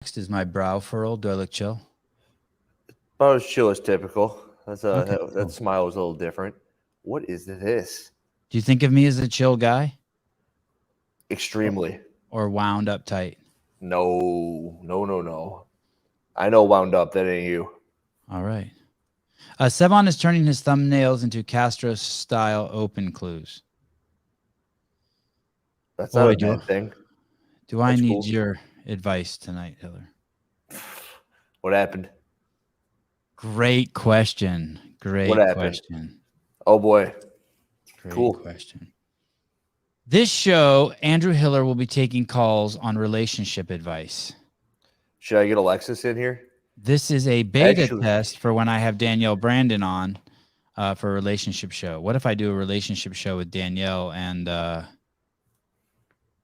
Next is my brow furrowed. Do I look chill? About as chill as typical. Okay, That cool. smile was a little different. What is this? Do you think of me as a chill guy Extremely. or wound up tight? No. I know wound up. That ain't you. All right. Sevan is turning his thumbnails into Castro-style open clues. That's Boy, not a bad thing. Do I That's need cool. your advice tonight, Hiller? What happened? Great question. Great What happened? question. Oh boy. Great Cool. question. This show, Andrew Hiller will be taking calls on relationship advice. Should I get Alexis in here? This is a beta Actually- test for when I have Danielle Brandon on for a relationship show. What if I do a relationship show with Danielle and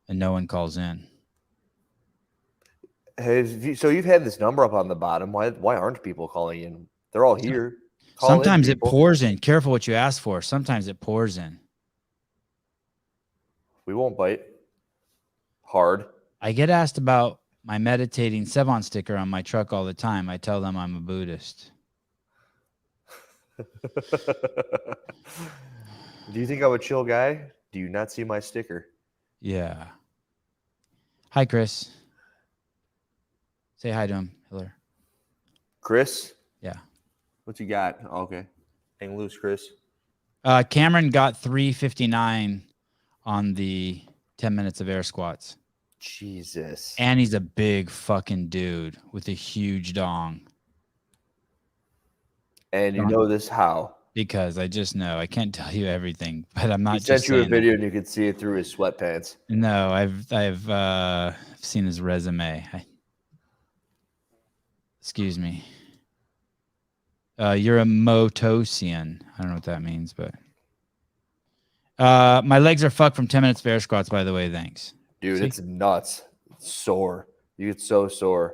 no one calls in? So you've had this number up on the bottom. Why aren't people calling in? They're all here. Call in, Sometimes it people. pours in. Careful what you ask for. Sometimes it pours in. We won't bite. Hard. I get asked about my meditating Sevan sticker on my truck all the time. I tell them I'm a Buddhist. Do you think I'm a chill guy? Do you not see my sticker? Yeah. Hi, Chris. Say hi to him, Hiller. Chris? Yeah. What you got? Oh, okay. Hang loose, Chris. Cameron got 359 on the 10 minutes of air squats. Jesus. And he's a big fucking dude with a huge dong. And you know this how? Because I just know. I can't tell you everything, but I'm not He just sent you a saying video and you could see it through his sweatpants. that. No, I've seen his resume. Excuse me. You're a Motosian. I don't know what that means, but my legs are fucked from 10 minutes of air squats, by the way. Thanks. Dude, See? it's nuts. It's sore. You get so sore.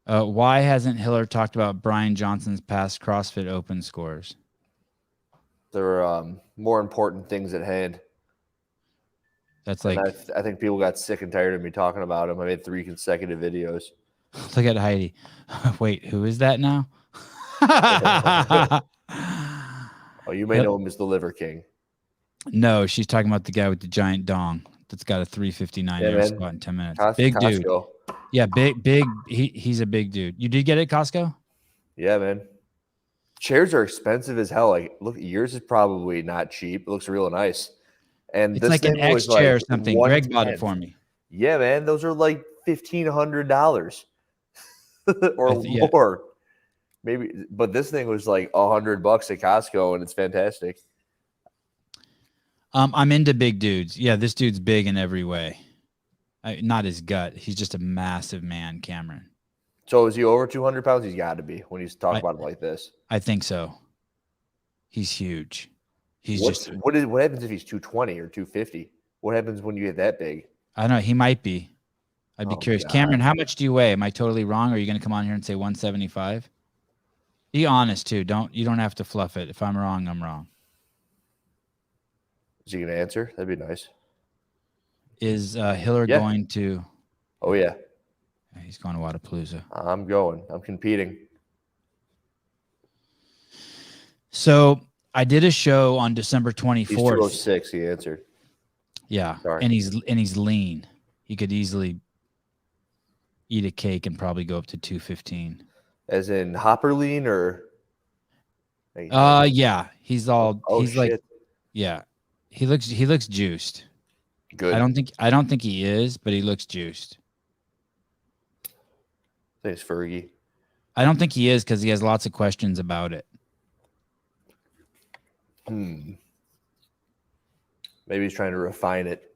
Why hasn't Hiller talked about Brian Johnson's past CrossFit Open scores? There are more important things at hand. That's And like, I think people got sick and tired of me talking about him. I made 3 consecutive videos. look at Heidi. Wait, who is that now? Oh, you may know him as the Liver King. No, she's talking about the guy with the giant dong that's got a 359 Yeah, air man. squat in 10 minutes. Costco. Big dude. Yeah, big. He's a big dude. You did get it at Costco? Yeah, man. Chairs are expensive as hell. Like, look, yours is probably not cheap. It looks real nice. And It's this like an thing X was chair like or something. Greg bought it 110. for me. Yeah, man. Those are like $1,500 or Yeah. more. Maybe, but this thing was like $100 at Costco, and it's fantastic. I'm into big dudes. Yeah, this dude's big in every way. Not his gut. He's just a massive man, Cameron. So is he over 200 pounds? He's got to be when he's talking about it like this. I think so. He's huge. What happens if he's 220 or 250? What happens when you get that big? I don't know. He might be. I'd be curious. God. Cameron, how much do you weigh? Am I totally wrong? Or are you going to come on here and say 175? Be honest too. You don't have to fluff it. If I'm wrong, I'm wrong. Is he going to answer? That'd be nice. Is Hiller going to? Oh yeah. He's going to Wadapalooza. I'm going. I'm competing. So I did a show on December 24th. He's 206. He answered. Yeah, Sorry. and he's lean. He could easily eat a cake and probably go up to 215. As in Hopper lean or? Yeah. He's all. He's shit. like, yeah. He looks juiced. Good. I don't think he is, but he looks juiced. I think it's Fergie. I don't think he is because he has lots of questions about it. Maybe he's trying to refine it.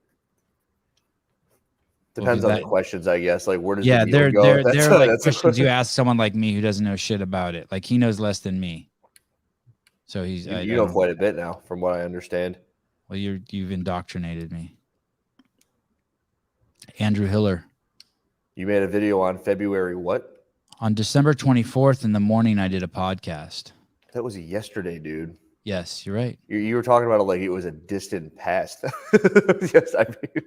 Depends on the questions, I guess. Like, where does the deal go? They're like questions you ask someone like me who doesn't know shit about it. Like, he knows less than me. So he's you know quite a bit now, from what I understand. Well, you've indoctrinated me. Andrew Hiller. You made a video on February what? On December 24th in the morning, I did a podcast. That was yesterday, dude. Yes, you're right. You were talking about it like it was a distant past. Yes, I mean.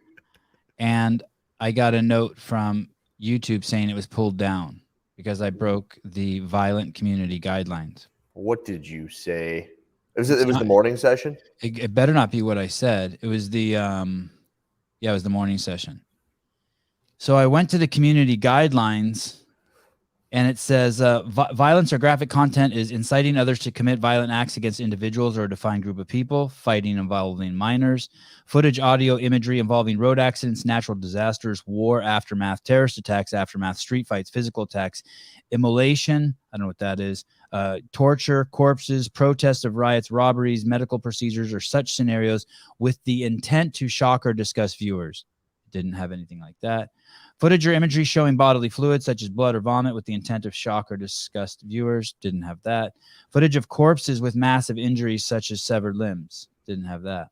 And I got a note from YouTube saying it was pulled down because I broke the violent community guidelines. What did you say? It was the morning session? It better not be what I said. It was the it was the morning session. So I went to the community guidelines, and it says violence or graphic content is inciting others to commit violent acts against individuals or a defined group of people, fighting involving minors, footage, audio, imagery involving road accidents, natural disasters, war, aftermath, terrorist attacks, aftermath, street fights, physical attacks, immolation, I don't know what that is, torture, corpses, protests of riots, robberies, medical procedures, or such scenarios with the intent to shock or disgust viewers. Didn't have anything like that. Footage or imagery showing bodily fluids such as blood or vomit with the intent of shock or disgust viewers. Didn't have that. Footage of corpses with massive injuries such as severed limbs. Didn't have that.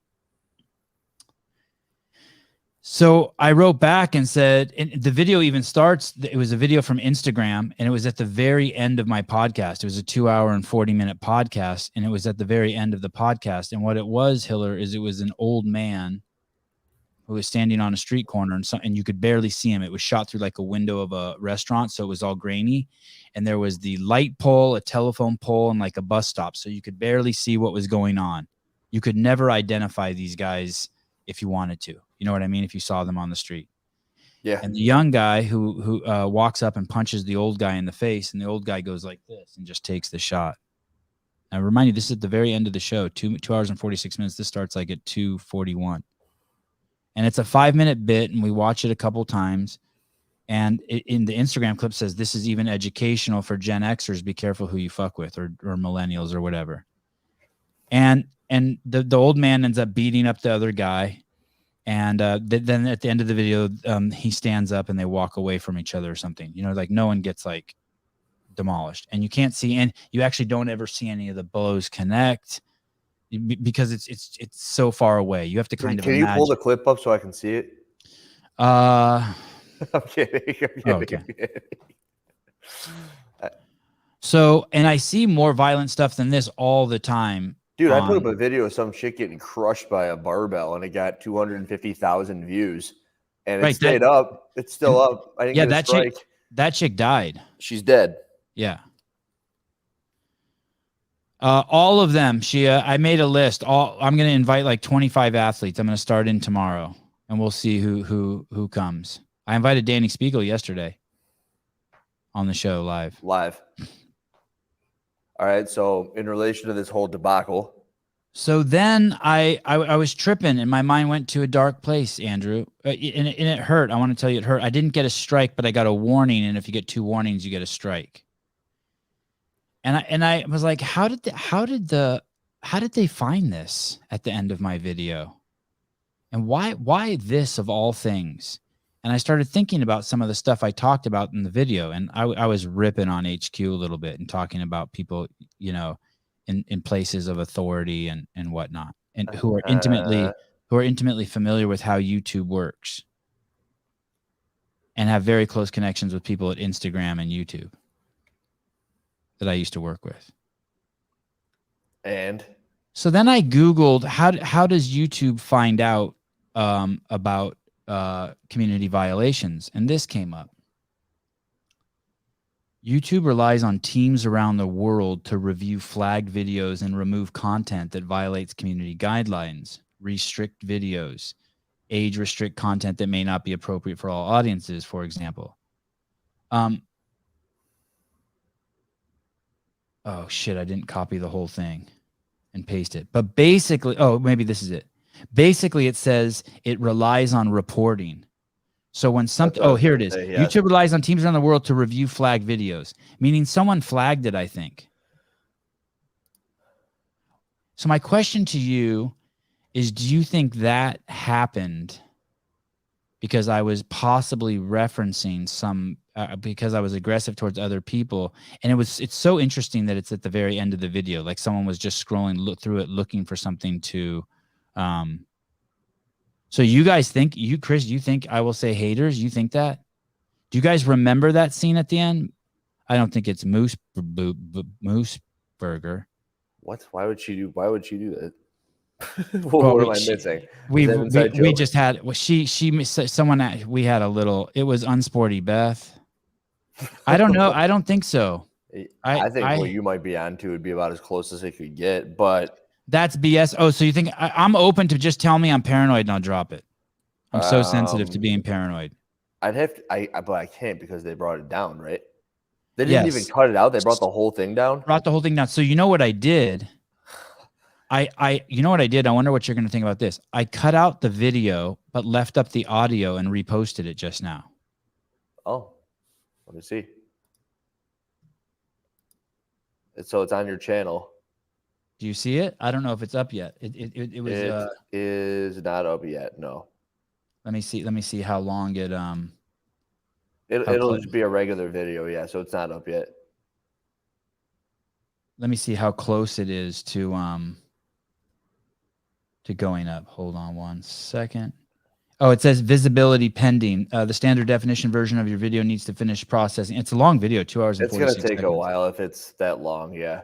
So I wrote back and said, and the video even starts, it was a video from Instagram, and it was at the very end of my podcast. It was a 2-hour and 40-minute podcast, and it was at the very end of the podcast. And what it was, Hiller, is it was an old man who was standing on a street corner, and you could barely see him. It was shot through like a window of a restaurant, so it was all grainy. And there was the light pole, a telephone pole, and like a bus stop, so you could barely see what was going on. You could never identify these guys if you wanted to. You know what I mean? If you saw them on the street. Yeah. And the young guy who walks up and punches the old guy in the face, and the old guy goes like this and just takes the shot. Now, remind you, this is at the very end of the show, 2 hours and 46 minutes. This starts like at 2:41. And it's a 5-minute bit, and we watch it a couple times. And in the Instagram clip says, this is even educational for Gen Xers. Be careful who you fuck with, or millennials or whatever. And the old man ends up beating up the other guy. And then at the end of the video, he stands up and they walk away from each other or something. You know, like no one gets like demolished. And you can't see, and you actually don't ever see any of the blows connect, because it's so far away. You have to kind of imagine. Can you pull the clip up so I can see it? I'm kidding. Okay. So, and I see more violent stuff than this all the time. Dude, I put up a video of some chick getting crushed by a barbell, and it got 250,000 views. And it stayed up. It's still up. I didn't get a strike. That chick died. She's dead. Yeah. All of them. I made a list. I'm going to invite like 25 athletes. I'm going to start in tomorrow, and we'll see who comes. I invited Danny Spiegel yesterday on the show live. All right. So in relation to this whole debacle. So then I was tripping, and my mind went to a dark place, Andrew. And it hurt. I want to tell you it hurt. I didn't get a strike, but I got a warning. And if you get 2 warnings, you get a strike. And I was like, how did they find this at the end of my video? And why this of all things? And I started thinking about some of the stuff I talked about in the video, and I was ripping on HQ a little bit and talking about people, you know, in places of authority and whatnot, and who are intimately familiar with how YouTube works and have very close connections with people at Instagram and YouTube that I used to work with. And so then I Googled how does YouTube find out about community violations, and this came up. YouTube relies on teams around the world to review flagged videos and remove content that violates community guidelines, restrict videos, age restrict content that may not be appropriate for all audiences, for example. Oh shit, I didn't copy the whole thing and paste it. But basically, maybe this is it. Basically, it says it relies on reporting. So when something, here it is. Yeah. YouTube relies on teams around the world to review flagged videos, meaning someone flagged it, I think. So my question to you is, do you think that happened because I was possibly referencing because I was aggressive towards other people? And it's so interesting that it's at the very end of the video. Like someone was just scrolling through it, looking for something to, so you guys think, Chris, you think I will say haters? You think that? Do you guys remember that scene at the end? I don't think it's Moose Burger. What? Why would she do that? What am I missing? We just had we had a little. It was unsporty Beth. I don't know. I don't think so. I think what you might be onto would be about as close as it could get, but that's BS. Oh, so you think I'm open to just tell me I'm paranoid and I'll drop it? I'm so sensitive to being paranoid. I'd have to, but I can't because they brought it down, right? They didn't even cut it out. They brought the whole thing down. Brought the whole thing down. So you know what I did? You know what I did? I wonder what you're going to think about this. I cut out the video, but left up the audio and reposted it just now. Oh, let me see. So it's on your channel. Do you see it? I don't know if it's up yet. It was. It is not up yet. No. Let me see how long it. It'll just be a regular video. Yeah. So it's not up yet. Let me see how close it is to going up. Hold on one second. Oh, it says visibility pending. The standard definition version of your video needs to finish processing. It's a long video, 2 hours and 46 minutes. It's going to take seconds. a while if it's that long. Yeah.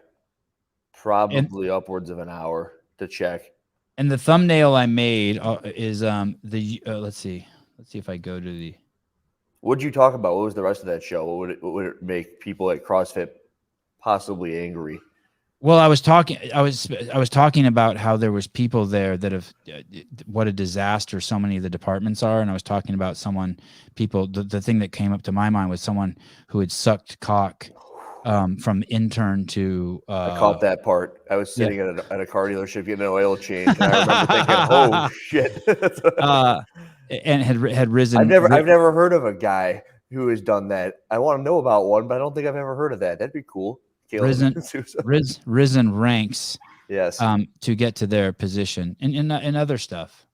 Probably upwards of an hour to check. And the thumbnail I made is let's see if I go to the. What'd you talk about? What was the rest of that show? What would it make people at CrossFit possibly angry? Well, I was talking about how there was people there that have what a disaster so many of the departments are, and I was talking about the thing that came up to my mind was someone who had sucked cock from intern to. I caught that part. I was sitting at a car dealership getting an oil change, and I remember thinking, "Oh shit!" And had risen. I've never heard of a guy who has done that. I want to know about one, but I don't think I've ever heard of that. That'd be cool. Risen ranks. Yes. To get to their position and other stuff.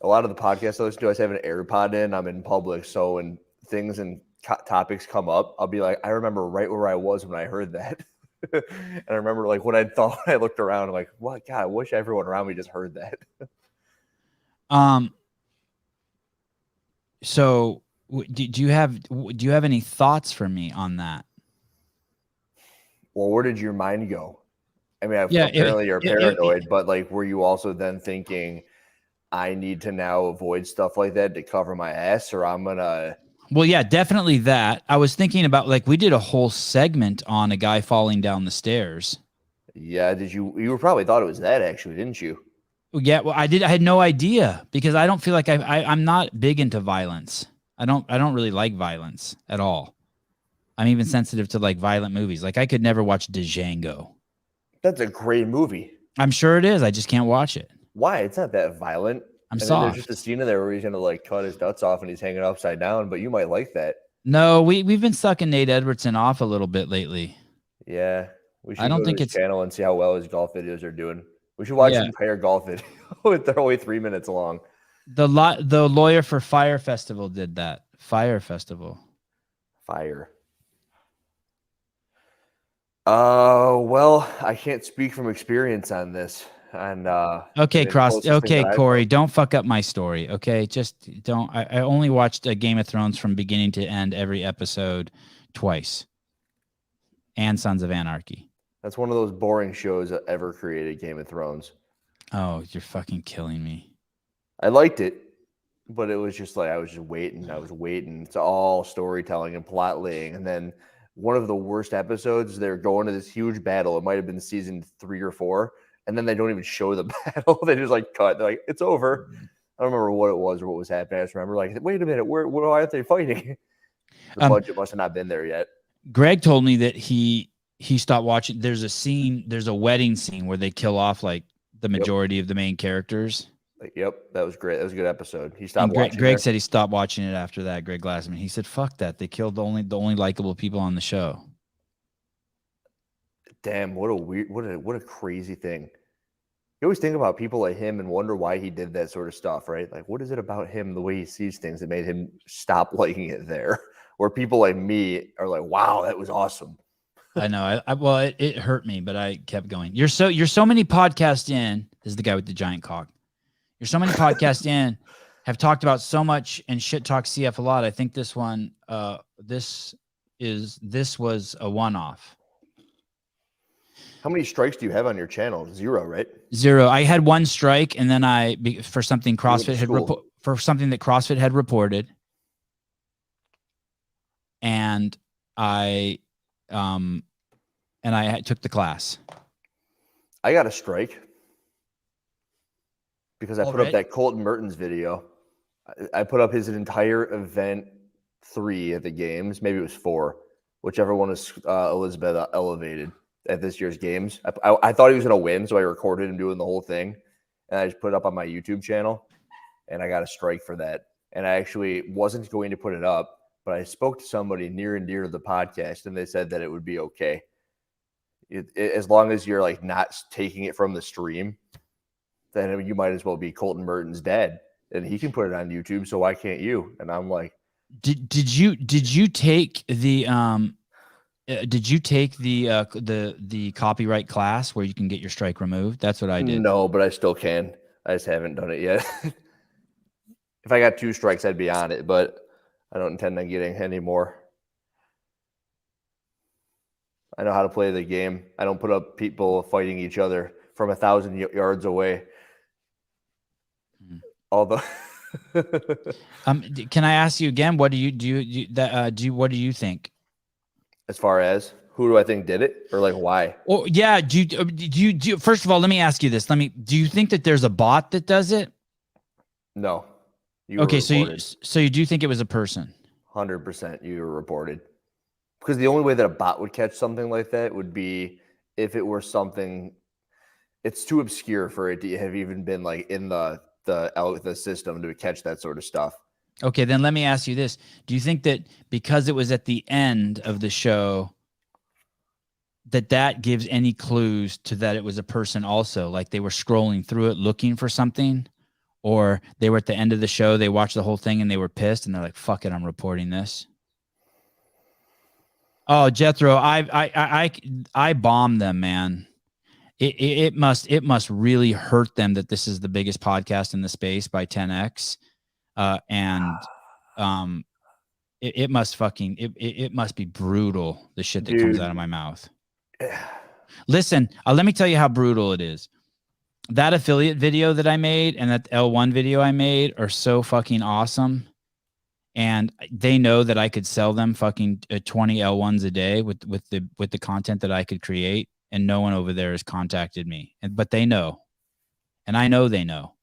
A lot of the podcasts I listen to, I have an AirPod in. I'm in public, so when things and topics come up, I'll be like, I remember right where I was when I heard that. And I remember like what I thought when I looked around. I'm like, what? God, I wish everyone around me just heard that. So do you have any thoughts for me on that? Well, where did your mind go? I mean, apparently you're paranoid, but like, were you also then thinking, I need to now avoid stuff like that to cover my ass, or I'm gonna? Well, yeah, definitely that. I was thinking about like we did a whole segment on a guy falling down the stairs. Yeah, did you? You probably thought it was that actually, didn't you? Yeah, well, I did. I had no idea because I don't feel like I'm not big into violence. I don't really like violence at all. I'm even sensitive to like violent movies. Like I could never watch Django. That's a great movie. I'm sure it is. I just can't watch it. Why? It's not that violent. Soft. There's just a scene in there where he's gonna like cut his nuts off and he's hanging upside down. But you might like that. No, we've been sucking Nate Edwardson off a little bit lately. Yeah, we should go to his channel and see how well his golf videos are doing. We should watch the entire golf video. They're only 3 minutes long. The lawyer for Fire Festival did that. Fire Festival. Fire. Well, I can't speak from experience on this. And okay, Corey, don't fuck up my story. Okay, just don't. I only watched Game of Thrones from beginning to end, every episode twice, and Sons of Anarchy. That's one of those boring shows that ever created, Game of Thrones. Oh, you're fucking killing me. I liked it, but it was just like I was just waiting. It's all storytelling and plot laying, and then one of the worst episodes, they're going to this huge battle. It might have been season 3 or 4. And then they don't even show the battle. They just like cut. They're like, it's over. I don't remember what it was or what was happening. I just remember like, wait a minute, why aren't they fighting? The budget must have not been there yet. Greg told me that he stopped watching. There's a wedding scene where they kill off like the majority of the main characters. Yep, that was great. That was a good episode. He stopped watching. Greg said he stopped watching it after that. Greg Glassman. He said, "Fuck that! They killed the only likable people on the show." Damn, what a crazy thing. You always think about people like him and wonder why he did that sort of stuff, right? Like, what is it about him, the way he sees things, that made him stop liking it there? Where people like me are like, "Wow, that was awesome." I know. It hurt me, but I kept going. You're so many podcasts in. This is the guy with the giant cock. You're so many podcasts in, have talked about so much and shit talk CF a lot. I think this one, this was a one-off. How many strikes do you have on your channel? 0, right? 0. I had 1 strike, and then for something CrossFit for something that CrossFit had reported, and I took the class. I got a strike because I put up that Colton Mertens video. I put up his entire event 3 at the games. Maybe it was 4, whichever one is Elizabeth elevated at this year's games. I thought he was going to win, so I recorded him doing the whole thing, and I just put it up on my YouTube channel, and I got a strike for that. And I actually wasn't going to put it up, but I spoke to somebody near and dear to the podcast, and they said that it would be okay. As long as you're like not taking it from the stream, then you might as well be Colton Mertens' dad, and he can put it on YouTube. So why can't you? And I'm like, did you take the copyright class where you can get your strike removed? That's what I did. No, but I still can. I just haven't done it yet. If I got 2 strikes, I'd be on it, but I don't intend on getting any more. I know how to play the game. I don't put up people fighting each other from 1,000 yards away. Although, can I ask you again? What do you think? As far as who do I think did it, or like why? Well, yeah. Do you first of all, let me ask you this. Do you think that there's a bot that does it? No. Okay, so you do think it was a person? 100% you were reported. Because the only way that a bot would catch something like that would be if it were something. It's too obscure for it to have even been like in the system to catch that sort of stuff. Okay, then let me ask you this. Do you think that because it was at the end of the show that gives any clues to that it was a person also? Like they were scrolling through it looking for something, or they were at the end of the show, they watched the whole thing and they were pissed and they're like, fuck it, I'm reporting this. Oh, Jethro, I bombed them, man. It must really hurt them that this is the biggest podcast in the space by 10x, and it must be brutal, the shit that comes out of my mouth. Listen, let me tell you how brutal it is. That affiliate video that I made and that L1 video I made are so fucking awesome. And they know that I could sell them fucking 20 L1s a day with the content that I could create. And no one over there has contacted me, but they know, and I know they know.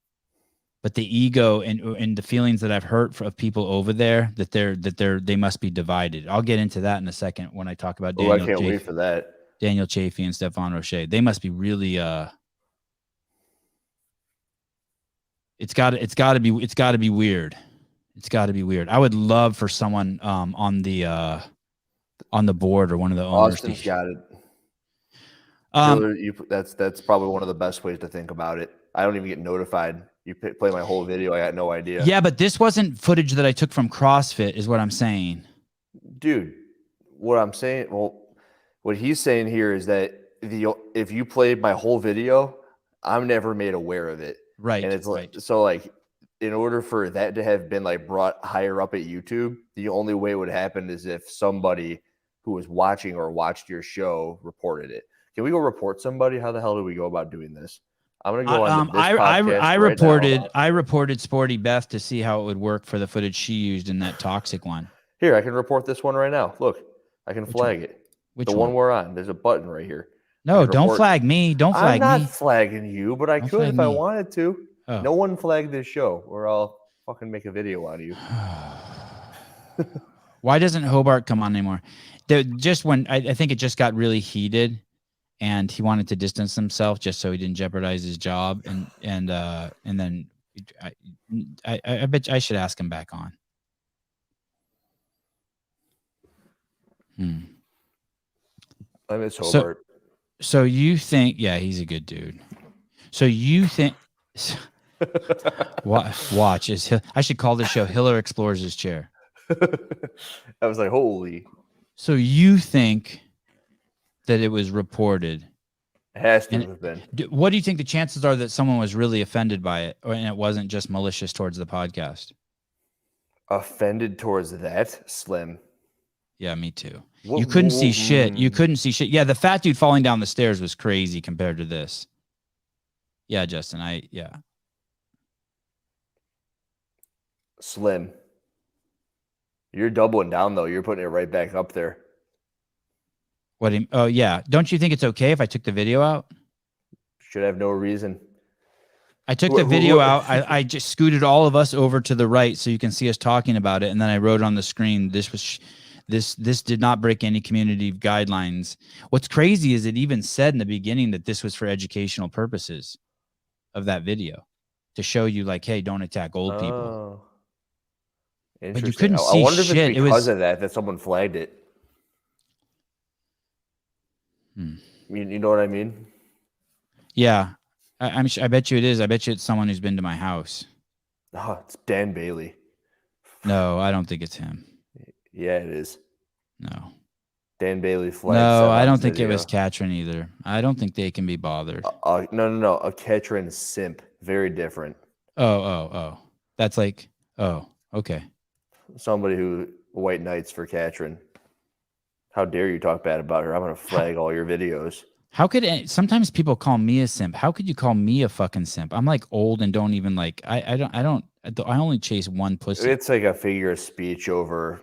But the ego and the feelings that I've heard of people over there that they must be divided. I'll get into that in a second when I talk about Daniel. I can't wait for that. Daniel Chaffey and Stephan Rochet. They must be really. It's got to be weird. It's got to be weird. I would love for someone on the board or one of the owners. Austin's got it. That's probably one of the best ways to think about it. I don't even get notified. You play my whole video. I got no idea. Yeah, but this wasn't footage that I took from CrossFit is what I'm saying. Dude, what I'm saying, what he's saying here is that if you played my whole video, I'm never made aware of it. Right. And it's like, so like, in order for that to have been like brought higher up at YouTube, the only way it would happen is if somebody who was watching or watched your show reported it. Can we go report somebody? How the hell do we go about doing this? I'm gonna go on. I reported Sporty Beth to see how it would work for the footage she used in that toxic one. Here, I can report this one right now. Look, I can flag it. Which one we're on? There's a button right here. No, don't flag me. Don't flag me. I'm not flagging you, but I could if I wanted to. Oh. No one flagged this show, or I'll fucking make a video on you. Why doesn't Hobart come on anymore? Just when I think it just got really heated, and he wanted to distance himself just so he didn't jeopardize his job, and then I bet I should ask him back on. I miss Hobart. So you think? Yeah, he's a good dude. So you think? Watch I should call this show Hiller Explores His Chair. I was like, holy. So you think that it was reported? It has to have been. What do you think the chances are that someone was really offended by it, and it wasn't just malicious towards the podcast? Offended towards that? Slim. Yeah, me too. You couldn't see shit. You couldn't see shit. Yeah, the fat dude falling down the stairs was crazy compared to this. Yeah, Justin, Slim. You're doubling down, though. You're putting it right back up there. Oh, yeah. Don't you think it's okay if I took the video out? Should have no reason. I took the video out. I just scooted all of us over to the right so you can see us talking about it. And then I wrote on the screen, this did not break any community guidelines. What's crazy is it even said in the beginning that this was for educational purposes of that video to show you like, hey, don't attack old people. But you couldn't see shit. I wonder if it's because of that someone flagged it. You know what I mean? Yeah. I bet you it is. I bet you it's someone who's been to my house. Oh, it's Dan Bailey. No, I don't think it's him. Yeah, it is. No. Dan Bailey flagged. No, I don't think it was Katrin either. I don't think they can be bothered. No. A Katrin simp. Very different. Oh. That's like, okay. Somebody who white knights for Katrin. How dare you talk bad about her? I'm going to flag all your videos. How could sometimes people call me a simp? How could you call me a fucking simp? I'm like old and don't even like I only chase one pussy. It's like a figure of speech over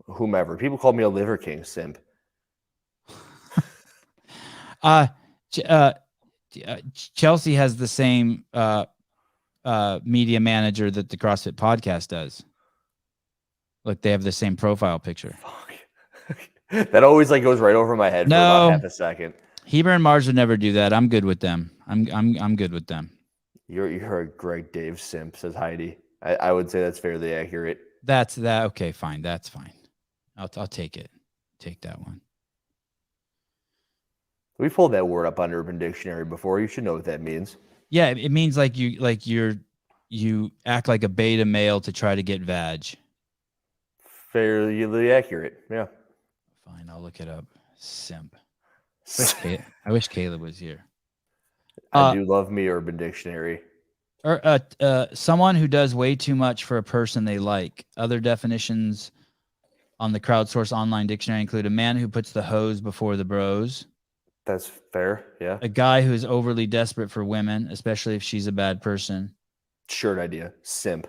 whomever. People call me a Liver King simp. Chelsea has the same media manager that the CrossFit podcast does. Look, they have the same profile picture. Fuck. That always like goes right over my head for about half a second. Heber and Mars would never do that. I'm good with them. I'm good with them. You're a Greg Dave simp, says Heidi. I would say that's fairly accurate. That's that. Okay, fine. That's fine. I'll take it. Take that one. We pulled that word up on Urban Dictionary before. You should know what that means. Yeah, it means like you act like a beta male to try to get vag. Fairly accurate. Yeah. Fine, I'll look it up. Simp. I wish Caleb was here. I do love me Urban Dictionary. Someone who does way too much for a person they like. Other definitions on the crowdsourced online dictionary include a man who puts the hose before the bros. That's fair, yeah. A guy who is overly desperate for women, especially if she's a bad person. Shirt idea. Simp.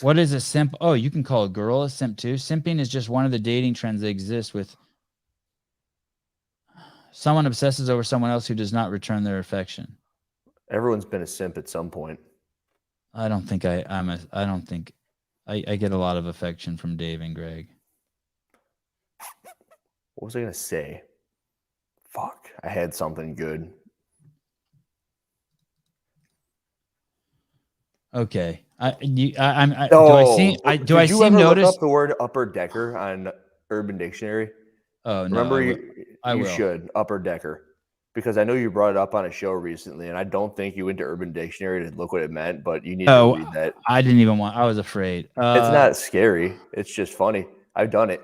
What is a simp? Oh, you can call a girl a simp too. Simping is just one of the dating trends that exist with someone obsesses over someone else who does not return their affection. Everyone's been a simp at some point. I don't think I get a lot of affection from Dave and Greg. What was I going to say? Fuck. I had something good. Okay. Did you ever look up the word upper decker on Urban Dictionary? Oh, no. Remember, you should. Upper decker. Because I know you brought it up on a show recently, and I don't think you went to Urban Dictionary to look what it meant, but you need to read that. I didn't even want. I was afraid. It's not scary. It's just funny. I've done it.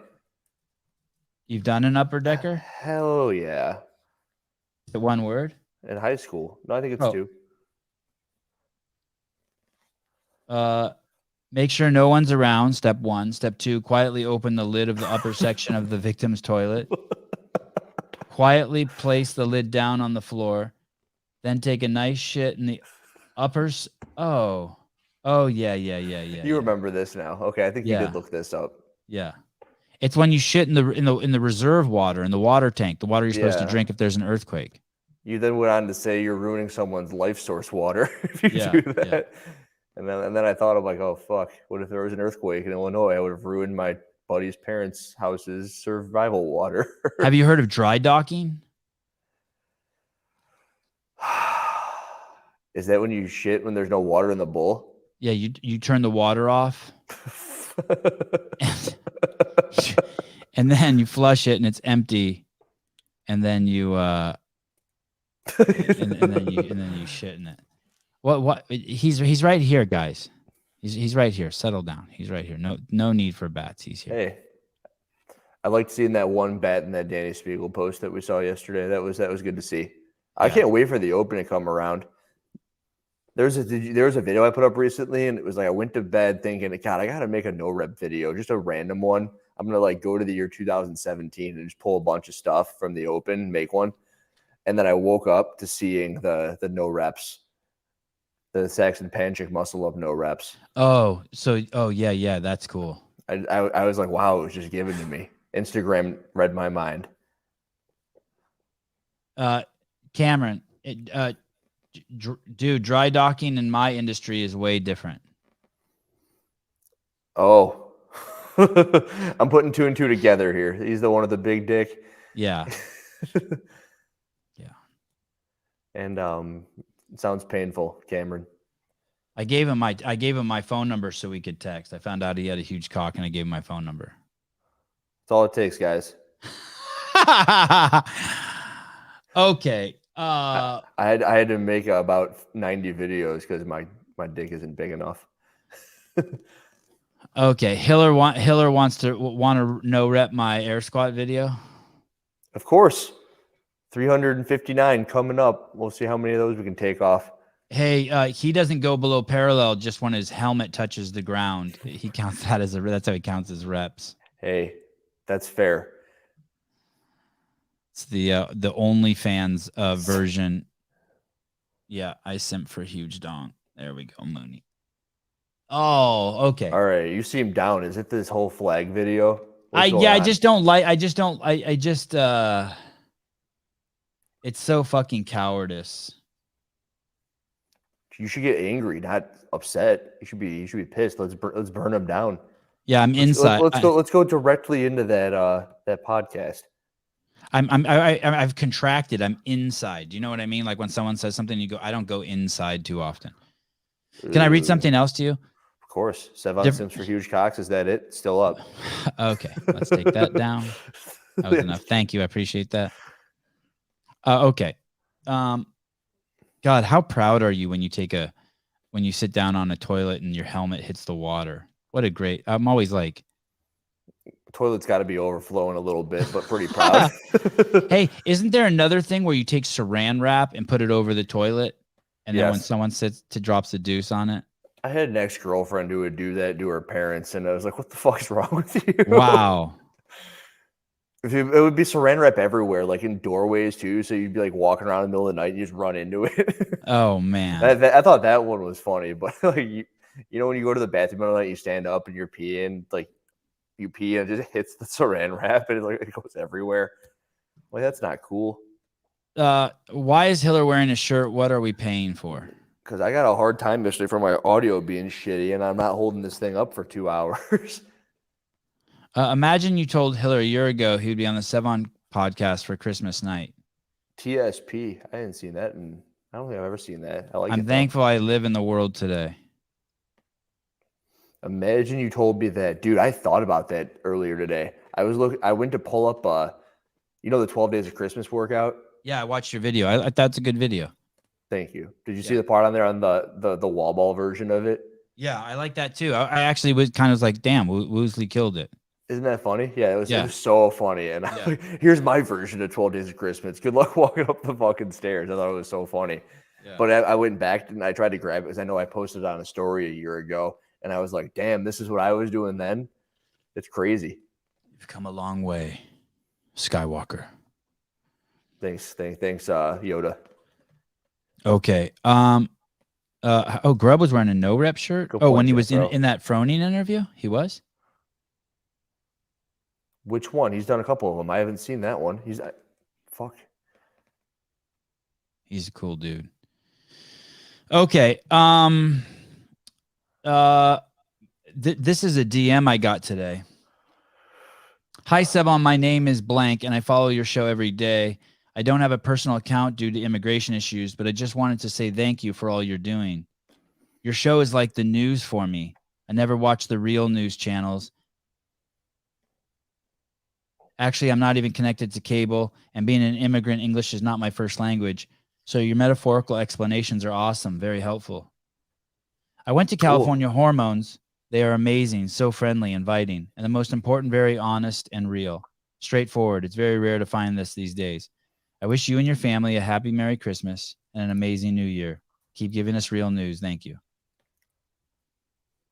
You've done an upper decker? Hell yeah. Is it one word? In high school. No, I think it's two. Make sure no one's around. Step 1. Step 2, quietly open the lid of the upper section of the victim's toilet. Quietly place the lid down on the floor. Then take a nice shit in the uppers. Oh, yeah. You remember this now. Okay, I think you did look this up. Yeah. It's when you shit in the reserve water, in the water tank, the water you're supposed to drink if there's an earthquake. You then went on to say you're ruining someone's life source water if you do that. Yeah. And then I thought of like, oh fuck, what if there was an earthquake in Illinois? I would have ruined my buddy's parents' house's survival water. Have you heard of dry docking? Is that when you shit when there's no water in the bowl? Yeah, you turn the water off. and then you flush it and it's empty. And then you and then you shit in it. What he's right here, guys. He's right here. Settle down. He's right here. No need for bats. He's here. Hey. I liked seeing that one bat in that Danny Spiegel post that we saw yesterday. That was good to see. I can't wait for the Open to come around. There was a video I put up recently, and it was like I went to bed thinking, God, I gotta make a no rep video, just a random one. I'm gonna like go to the year 2017 and just pull a bunch of stuff from the open, make one. And then I woke up to seeing the no reps, the Saxon Panchik muscle up no reps. Oh, yeah, that's cool. I was like, wow, it was just given to me. Instagram read my mind. Cameron, dude, dry docking in my industry is way different. Oh, I'm putting 2 and 2 together here. He's the one with the big dick. Yeah. Yeah. And it sounds painful, Cameron. I gave him my phone number so we could text. I found out he had a huge cock, and I gave him my phone number. That's all it takes, guys. Okay. I had to make about 90 videos because my dick isn't big enough. Okay. Hiller wants to no rep my air squat video. Of course. 359 coming up. We'll see how many of those we can take off. Hey, he doesn't go below parallel just when his helmet touches the ground. He counts that that's how he counts his reps. Hey, that's fair. It's the OnlyFans version. Yeah, I simp for huge dong. There we go, Mooney. Oh, okay. All right, you see him down. Is it this whole flag video? I just don't like. It's so fucking cowardice. You should get angry, not upset. You should be pissed. Let's burn him down. Yeah, I'm inside. Let's go directly into that podcast. I've contracted. I'm inside. Do you know what I mean? Like when someone says something, you go. I don't go inside too often. Can I read something else to you? Of course. Sevan Sims for huge cocks. Is that it? Still up. Okay, let's take that down. That was enough. Thank you. I appreciate that. Okay. God, how proud are you when you sit down on a toilet and your helmet hits the water? What a great. I'm always like, toilet's got to be overflowing a little bit, but pretty proud. Hey, isn't there another thing where you take saran wrap and put it over the toilet, and then when someone drops the deuce on it? I had an ex-girlfriend who would do that to her parents, and I was like, "What the fuck is wrong with you?" Wow. It would be saran wrap everywhere, like in doorways too. So you'd be like walking around in the middle of the night and you just run into it. Oh man, I thought that one was funny, but like you know when you go to the bathroom at night, you stand up and you're peeing, like you pee and it just hits the saran wrap and it goes everywhere. Like that's not cool. Why is Hiller wearing a shirt? What are we paying for? Because I got a hard time yesterday for my audio being shitty, and I'm not holding this thing up for 2 hours. Imagine you told Hiller a year ago he'd be on the Sevan podcast for Christmas night. TSP. I hadn't seen that, and I don't think I've ever seen that. I'm thankful I live in the world today. Imagine you told me that, dude. I thought about that earlier today. I went to pull up, the 12 Days of Christmas workout. Yeah, I watched your video. I thought it's a good video. Thank you. Did you see the part on there on the wall ball version of it? Yeah, I like that too. I actually was kind of like, damn, Woosley killed it. Isn't that funny? Yeah, it was so funny. And here's my version of 12 Days of Christmas. Good luck walking up the fucking stairs. I thought it was so funny. Yeah. But I went back and I tried to grab it because I know I posted it on a story a year ago. And I was like, damn, this is what I was doing then. It's crazy. You've come a long way, Skywalker. Thanks, Yoda. Okay. Grubb was wearing a no rep shirt. When he was in that Froning interview, he was. Which one? He's done a couple of them. I haven't seen that one. Fuck. He's a cool dude. Okay. This is a DM I got today. Hi, Sevan. My name is blank, and I follow your show every day. I don't have a personal account due to immigration issues, but I just wanted to say thank you for all you're doing. Your show is like the news for me. I never watch the real news channels. Actually, I'm not even connected to cable, and being an immigrant, English is not my first language. So your metaphorical explanations are awesome, very helpful. I went to California Hormones. They are amazing, so friendly, inviting, and the most important, very honest and real. Straightforward. It's very rare to find this these days. I wish you and your family a happy Merry Christmas and an amazing New Year. Keep giving us real news. Thank you.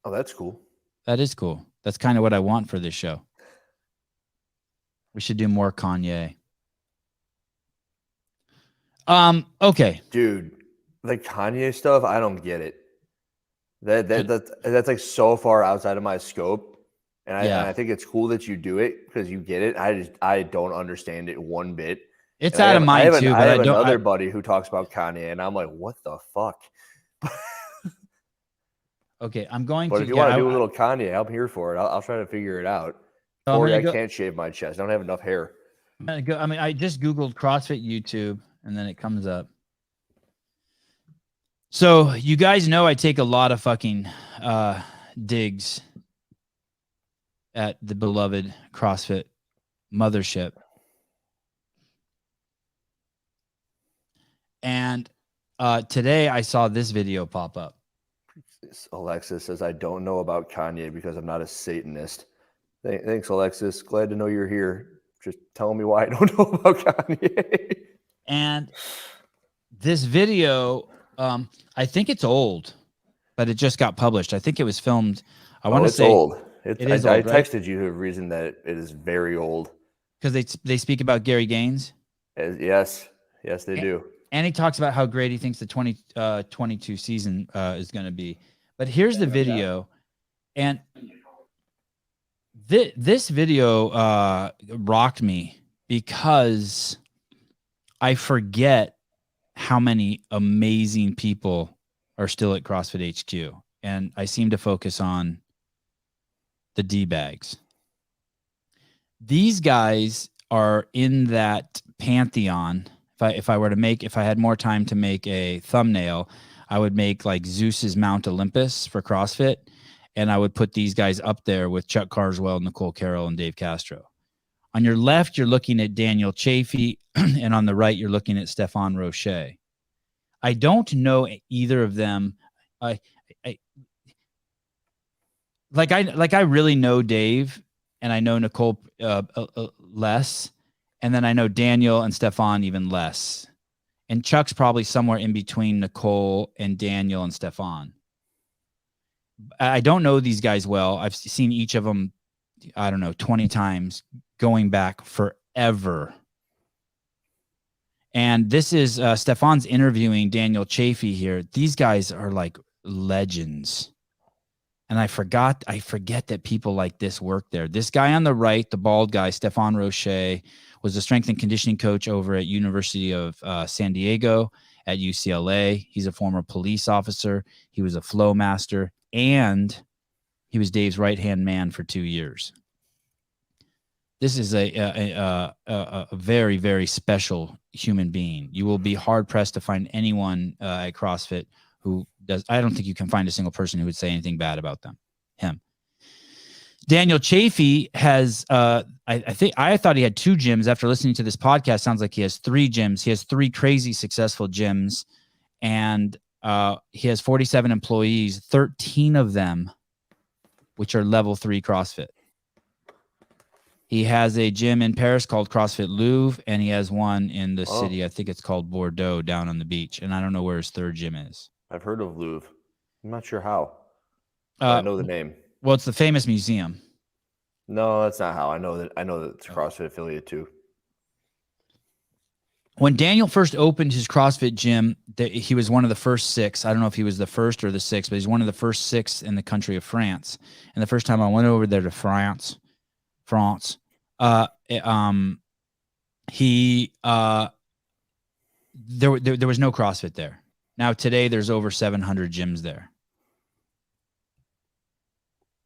Oh, that's cool. That is cool. That's kind of what I want for this show. We should do more Kanye. Okay. Dude, the Kanye stuff, I don't get it. That's like so far outside of my scope. And I think it's cool that you do it because you get it. I don't understand it one bit. It's out of mine too. I have another buddy who talks about Kanye, and I'm like, what the fuck? Okay, I'm going but to. If you want to do a little Kanye, I'm here for it. I'll try to figure it out. Or I can't shave my chest. I don't have enough hair. I just Googled CrossFit YouTube, and then it comes up. So you guys know I take a lot of fucking digs at the beloved CrossFit mothership. And today I saw this video pop up. Alexis says, I don't know about Kanye because I'm not a Satanist. Thanks, Alexis. Glad to know you're here. Just telling me why I don't know about Kanye. And this video, I think it's old, but it just got published. I think it was filmed. I want to say old. It is old, I texted right? You a reason that it is very old. Because they speak about Gary Gaines? Yes, they do. And he talks about how great he thinks the 2022 season is going to be. But here's the video. And this video rocked me because I forget how many amazing people are still at CrossFit HQ. And I seem to focus on the D-bags. These guys are in that pantheon. If I had more time to make a thumbnail, I would make like Zeus's Mount Olympus for CrossFit, and I would put these guys up there with Chuck Carswell, Nicole Carroll, and Dave Castro. On your left, you're looking at Daniel Chaffey, and on the right, you're looking at Stephan Rochet. I don't know either of them. I really know Dave, and I know Nicole less. And then I know Daniel and Stephan even less. And Chuck's probably somewhere in between Nicole and Daniel and Stephan. I don't know these guys well. I've seen each of them, 20 times going back forever. And this is Stephan's interviewing Daniel Chaffey here. These guys are like legends. And I forget that people like this work there. This guy on the right, the bald guy, Stephan Rochet, was a strength and conditioning coach over at University of San Diego at UCLA. He's a former police officer. He was a flow master, and he was Dave's right-hand man for 2 years. This is a very, very special human being. You will be hard-pressed to find anyone at CrossFit who does. I don't think you can find a single person who would say anything bad about him. Daniel Chaffey has, I thought he had 2 gyms. After listening to this podcast, sounds like he has 3 gyms. He has 3 crazy successful gyms, and he has 47 employees, 13 of them, which are level 3 CrossFit. He has a gym in Paris called CrossFit Louvre, and he has one in the city. I think it's called Bordeaux down on the beach. And I don't know where his 3rd gym is. I've heard of Louvre. I'm not sure how. I know the name. Well, it's the famous museum. No, that's not how. I know that it's a CrossFit affiliate too. When Daniel first opened his CrossFit gym, he was one of the first 6. I don't know if he was the first or the 6th, but he's one of the first 6 in the country of France. And the first time I went over there to France, there was no CrossFit there. Now today there's over 700 gyms there.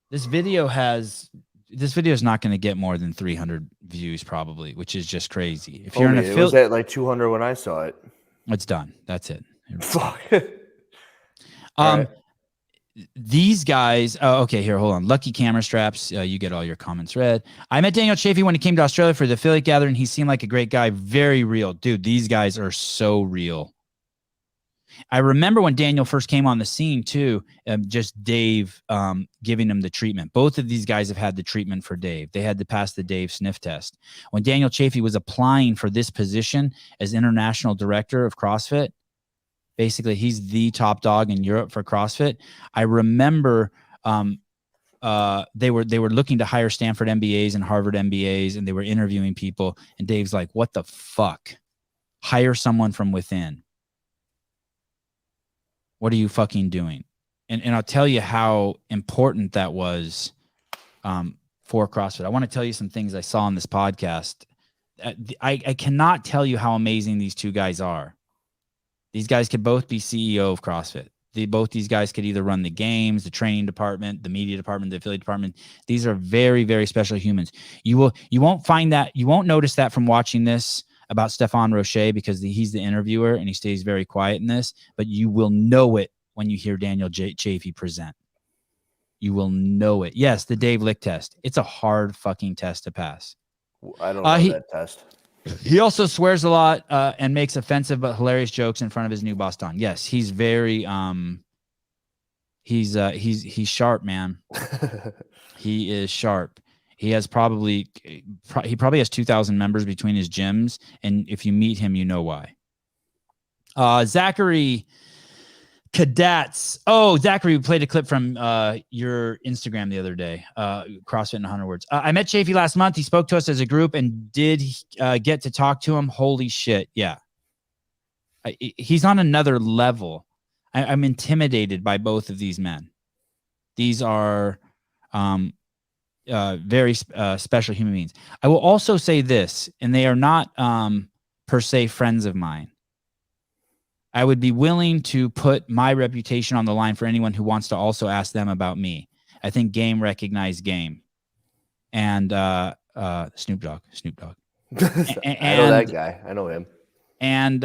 This video is not going to get more than 300 views probably, which is just crazy. If you're it was at like 200 when I saw it. It's done. That's it. Fuck. Right. These guys. Okay, here, hold on. Lucky Camera Straps. You get all your comments read. I met Daniel Chaffey when he came to Australia for the affiliate gathering. He seemed like a great guy. Very real. Dude, these guys are so real. I remember when Daniel first came on the scene too, just Dave giving him the treatment. Both of these guys have had the treatment for Dave. They had to pass the Dave sniff test. When Daniel Chaffey was applying for this position as international director of CrossFit, Basically, he's the top dog in Europe for CrossFit. I remember they were looking to hire Stanford MBAs and Harvard MBAs, and they were interviewing people. And Dave's like, "What the fuck? Hire someone from within. What are you fucking doing?" And I'll tell you how important that was for CrossFit. I want to tell you some things I saw on this podcast. I cannot tell you how amazing these two guys are. These guys could both be CEO of CrossFit. Both these guys could either run the games, the training department, the media department, the affiliate department. These are very, very special humans. You won't find that, you won't notice that from watching this about Stephan Rochet, because he's the interviewer and he stays very quiet in this, but you will know it when you hear Daniel Chaffey present. You will know it. Yes, the Dave Lick test. It's a hard fucking test to pass. I don't know that test. He also swears a lot and makes offensive but hilarious jokes in front of his new boss, Don. Yes, he's very he's sharp, man. He is sharp. He probably has 2,000 members between his gyms, and if you meet him, you know why. Zachary Cadets. Oh, Zachary, we played a clip from your Instagram the other day, CrossFit in 100 words. I met Chaffey last month. He spoke to us as a group and did get to talk to him. Holy shit. Yeah. He's on another level. I'm intimidated by both of these men. These are very special human beings. I will also say this, and they are not per se friends of mine. I would be willing to put my reputation on the line for anyone who wants to also ask them about me. I think game recognized game. And Snoop Dogg. I know that guy. I know him. And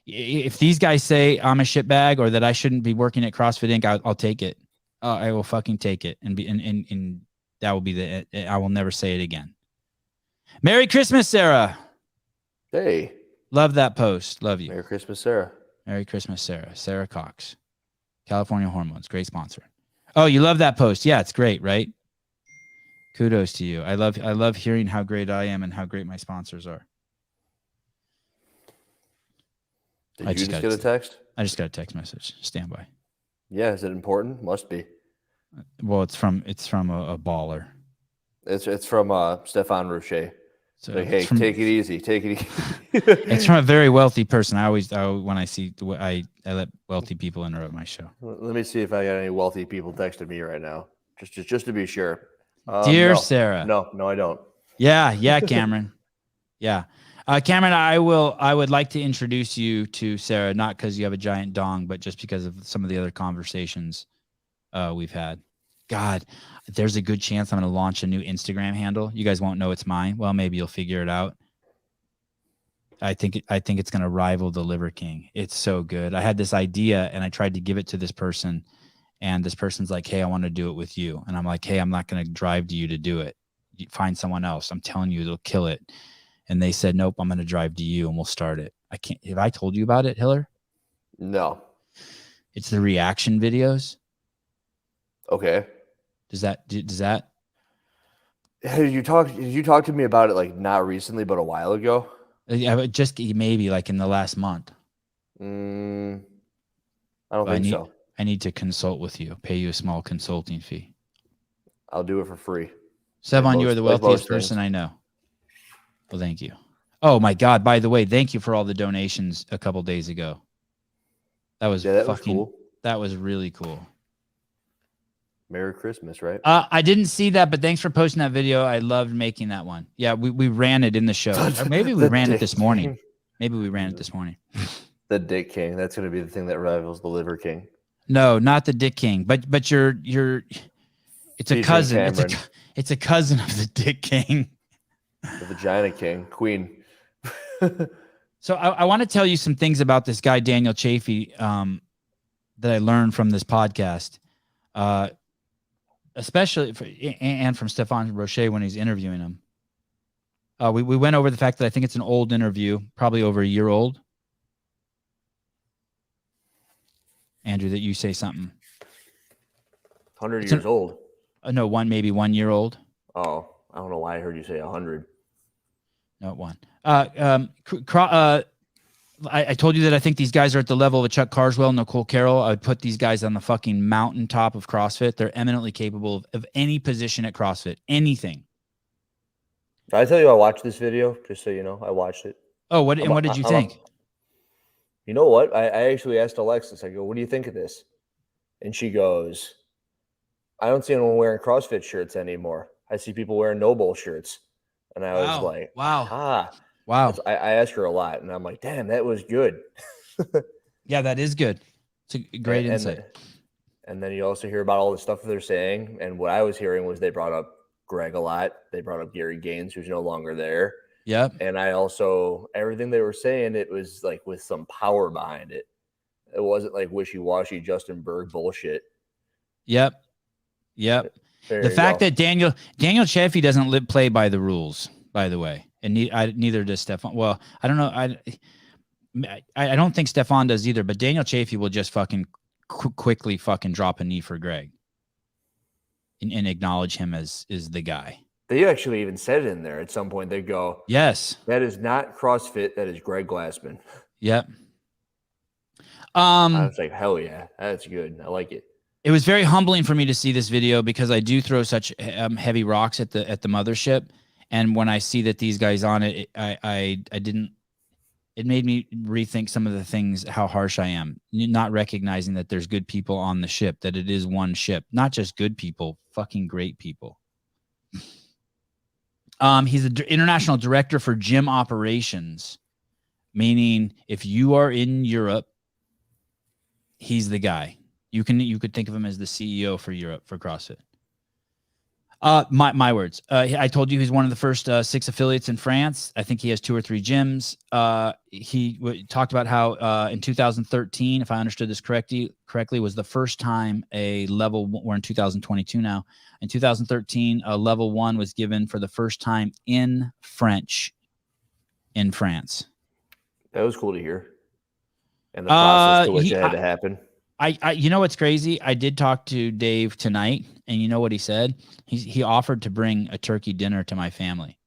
if these guys say I'm a shitbag or that I shouldn't be working at CrossFit Inc., I'll take it. I will fucking take it. And that will be I will never say it again. Merry Christmas, Sarah. Hey. Love that post. Love you. Merry Christmas, Sarah. Merry Christmas, Sarah. Sarah Cox. California Hormones. Great sponsor. Oh, you love that post. Yeah, it's great, right? Kudos to you. I love hearing how great I am and how great my sponsors are. Did you just get a text? I just got a text message. Stand by. Yeah, is it important? Must be. Well, it's from a baller. It's from Stephan Rochet. So like, hey, take it easy. Take it easy. It's from a very wealthy person. When I see, I let wealthy people interrupt my show. Let me see if I got any wealthy people texting me right now, just to be sure. Dear no, Sarah. No, I don't. Yeah, Cameron. Yeah, Cameron. I would like to introduce you to Sarah, not because you have a giant dong, but just because of some of the other conversations we've had. God, there's a good chance I'm going to launch a new Instagram handle. You guys won't know it's mine. Well, maybe you'll figure it out. I think it's going to rival the Liver King. It's so good. I had this idea and I tried to give it to this person, and this person's like, "Hey, I want to do it with you." And I'm like, "Hey, I'm not going to drive to you to do it. You find someone else. I'm telling you, it'll kill it." And they said, "Nope, I'm going to drive to you and we'll start it." I can't. Have I told you about it, Hiller? No. It's the reaction videos. Okay. Does that? Did you talk to me about it like not recently, but a while ago? Just maybe like in the last month. I don't think so. I need to consult with you. Pay you a small consulting fee. I'll do it for free. Sevan, you are the wealthiest person I know. Well, thank you. Oh my God! By the way, thank you for all the donations a couple days ago. That was was cool. That was really cool. Merry Christmas, right? I didn't see that, but thanks for posting that video. I loved making that one. Yeah, we ran it in the show. Or maybe we ran it this morning. The Dick King. That's going to be the thing that rivals the Liver King. No, not the Dick King, but you're it's a cousin. It's a cousin of the Dick King. The Vagina King, Queen. So I want to tell you some things about this guy, Daniel Chaffey, that I learned from this podcast. Especially and from Stephan Rochet when he's interviewing him. We went over the fact that I think it's an old interview, probably over a year old. Andrew, that you say something. 100 years old. No, maybe 1 year old. Oh, I don't know why I heard you say 100. No, one. I told you that I think these guys are at the level of a Chuck Carswell, Nicole Carroll. I would put these guys on the fucking mountaintop of CrossFit. They're eminently capable of any position at CrossFit, anything. I tell you, I watched this video, just so you know. I watched it. Oh, what did you think? You know what? I actually asked Alexis, I go, what do you think of this? And she goes, I don't see anyone wearing CrossFit shirts anymore. I see people wearing Noble shirts. And I was like, wow. I asked her a lot, and I'm like, damn, that was good. Yeah, that is good. It's a great insight. And then you also hear about all the stuff they're saying. And what I was hearing was they brought up Greg a lot. They brought up Gary Gaines, who's no longer there. Yep. And I also, everything they were saying, it was like with some power behind it. It wasn't like wishy-washy Justin Berg bullshit. Yep. The fact that Daniel Chaffey doesn't play by the rules, by the way, and neither does Stephan. Well, I don't know. I don't think Stephan does either, but Daniel Chaffey will just fucking quickly fucking drop a knee for Greg and acknowledge him as the guy. They actually even said it in there at some point. They go, yes, that is not CrossFit. That is Greg Glassman. Yep. I was like, hell yeah, that's good. I like it. It was very humbling for me to see this video because I do throw such heavy rocks at the mothership, and when I see that these guys on it, I didn't. It made me rethink some of the things, how harsh I am, not recognizing that there's good people on the ship, that it is one ship, not just good people, fucking great people. He's an international director for gym operations, meaning if you are in Europe, he's the guy. You could think of him as the CEO for Europe for CrossFit. My words. I told you he's one of the first 6 affiliates in France. I think he has 2 or 3 gyms. He talked about how in 2013, if I understood this correctly, was the first time a level. We're in 2022 now. In 2013, a level 1 was given for the first time in French in France. That was cool to hear. And the process to which it had to happen. I you know what's crazy? I did talk to Dave tonight, and you know what he said? He offered to bring a turkey dinner to my family.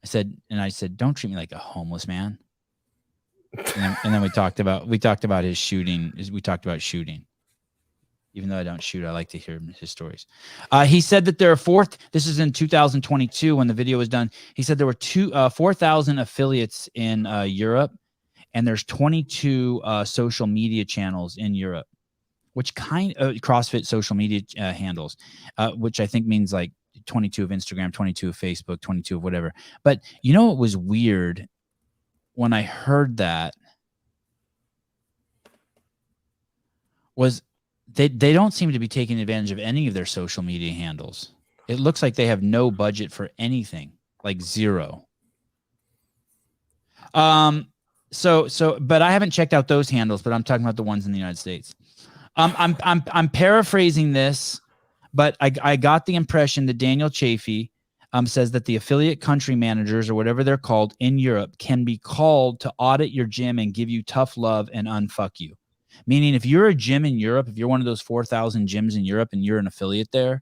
I said, don't treat me like a homeless man. And then we talked about his shooting. We talked about shooting. Even though I don't shoot, I like to hear his stories. He said that there are this is in 2022 when the video was done. He said there were 4,000 affiliates in Europe. And there's 22 social media channels in Europe, which CrossFit social media handles, which I think means like 22 of Instagram, 22 of Facebook, 22 of whatever. But you know what was weird when I heard that was they don't seem to be taking advantage of any of their social media handles. It looks like they have no budget for anything, like zero. But I haven't checked out those handles, but I'm talking about the ones in the United States. I'm paraphrasing this, but I got the impression that Daniel Chaffey says that the affiliate country managers or whatever they're called in Europe can be called to audit your gym and give you tough love and unfuck you. Meaning if you're a gym in Europe, if you're one of those 4,000 gyms in Europe and you're an affiliate there,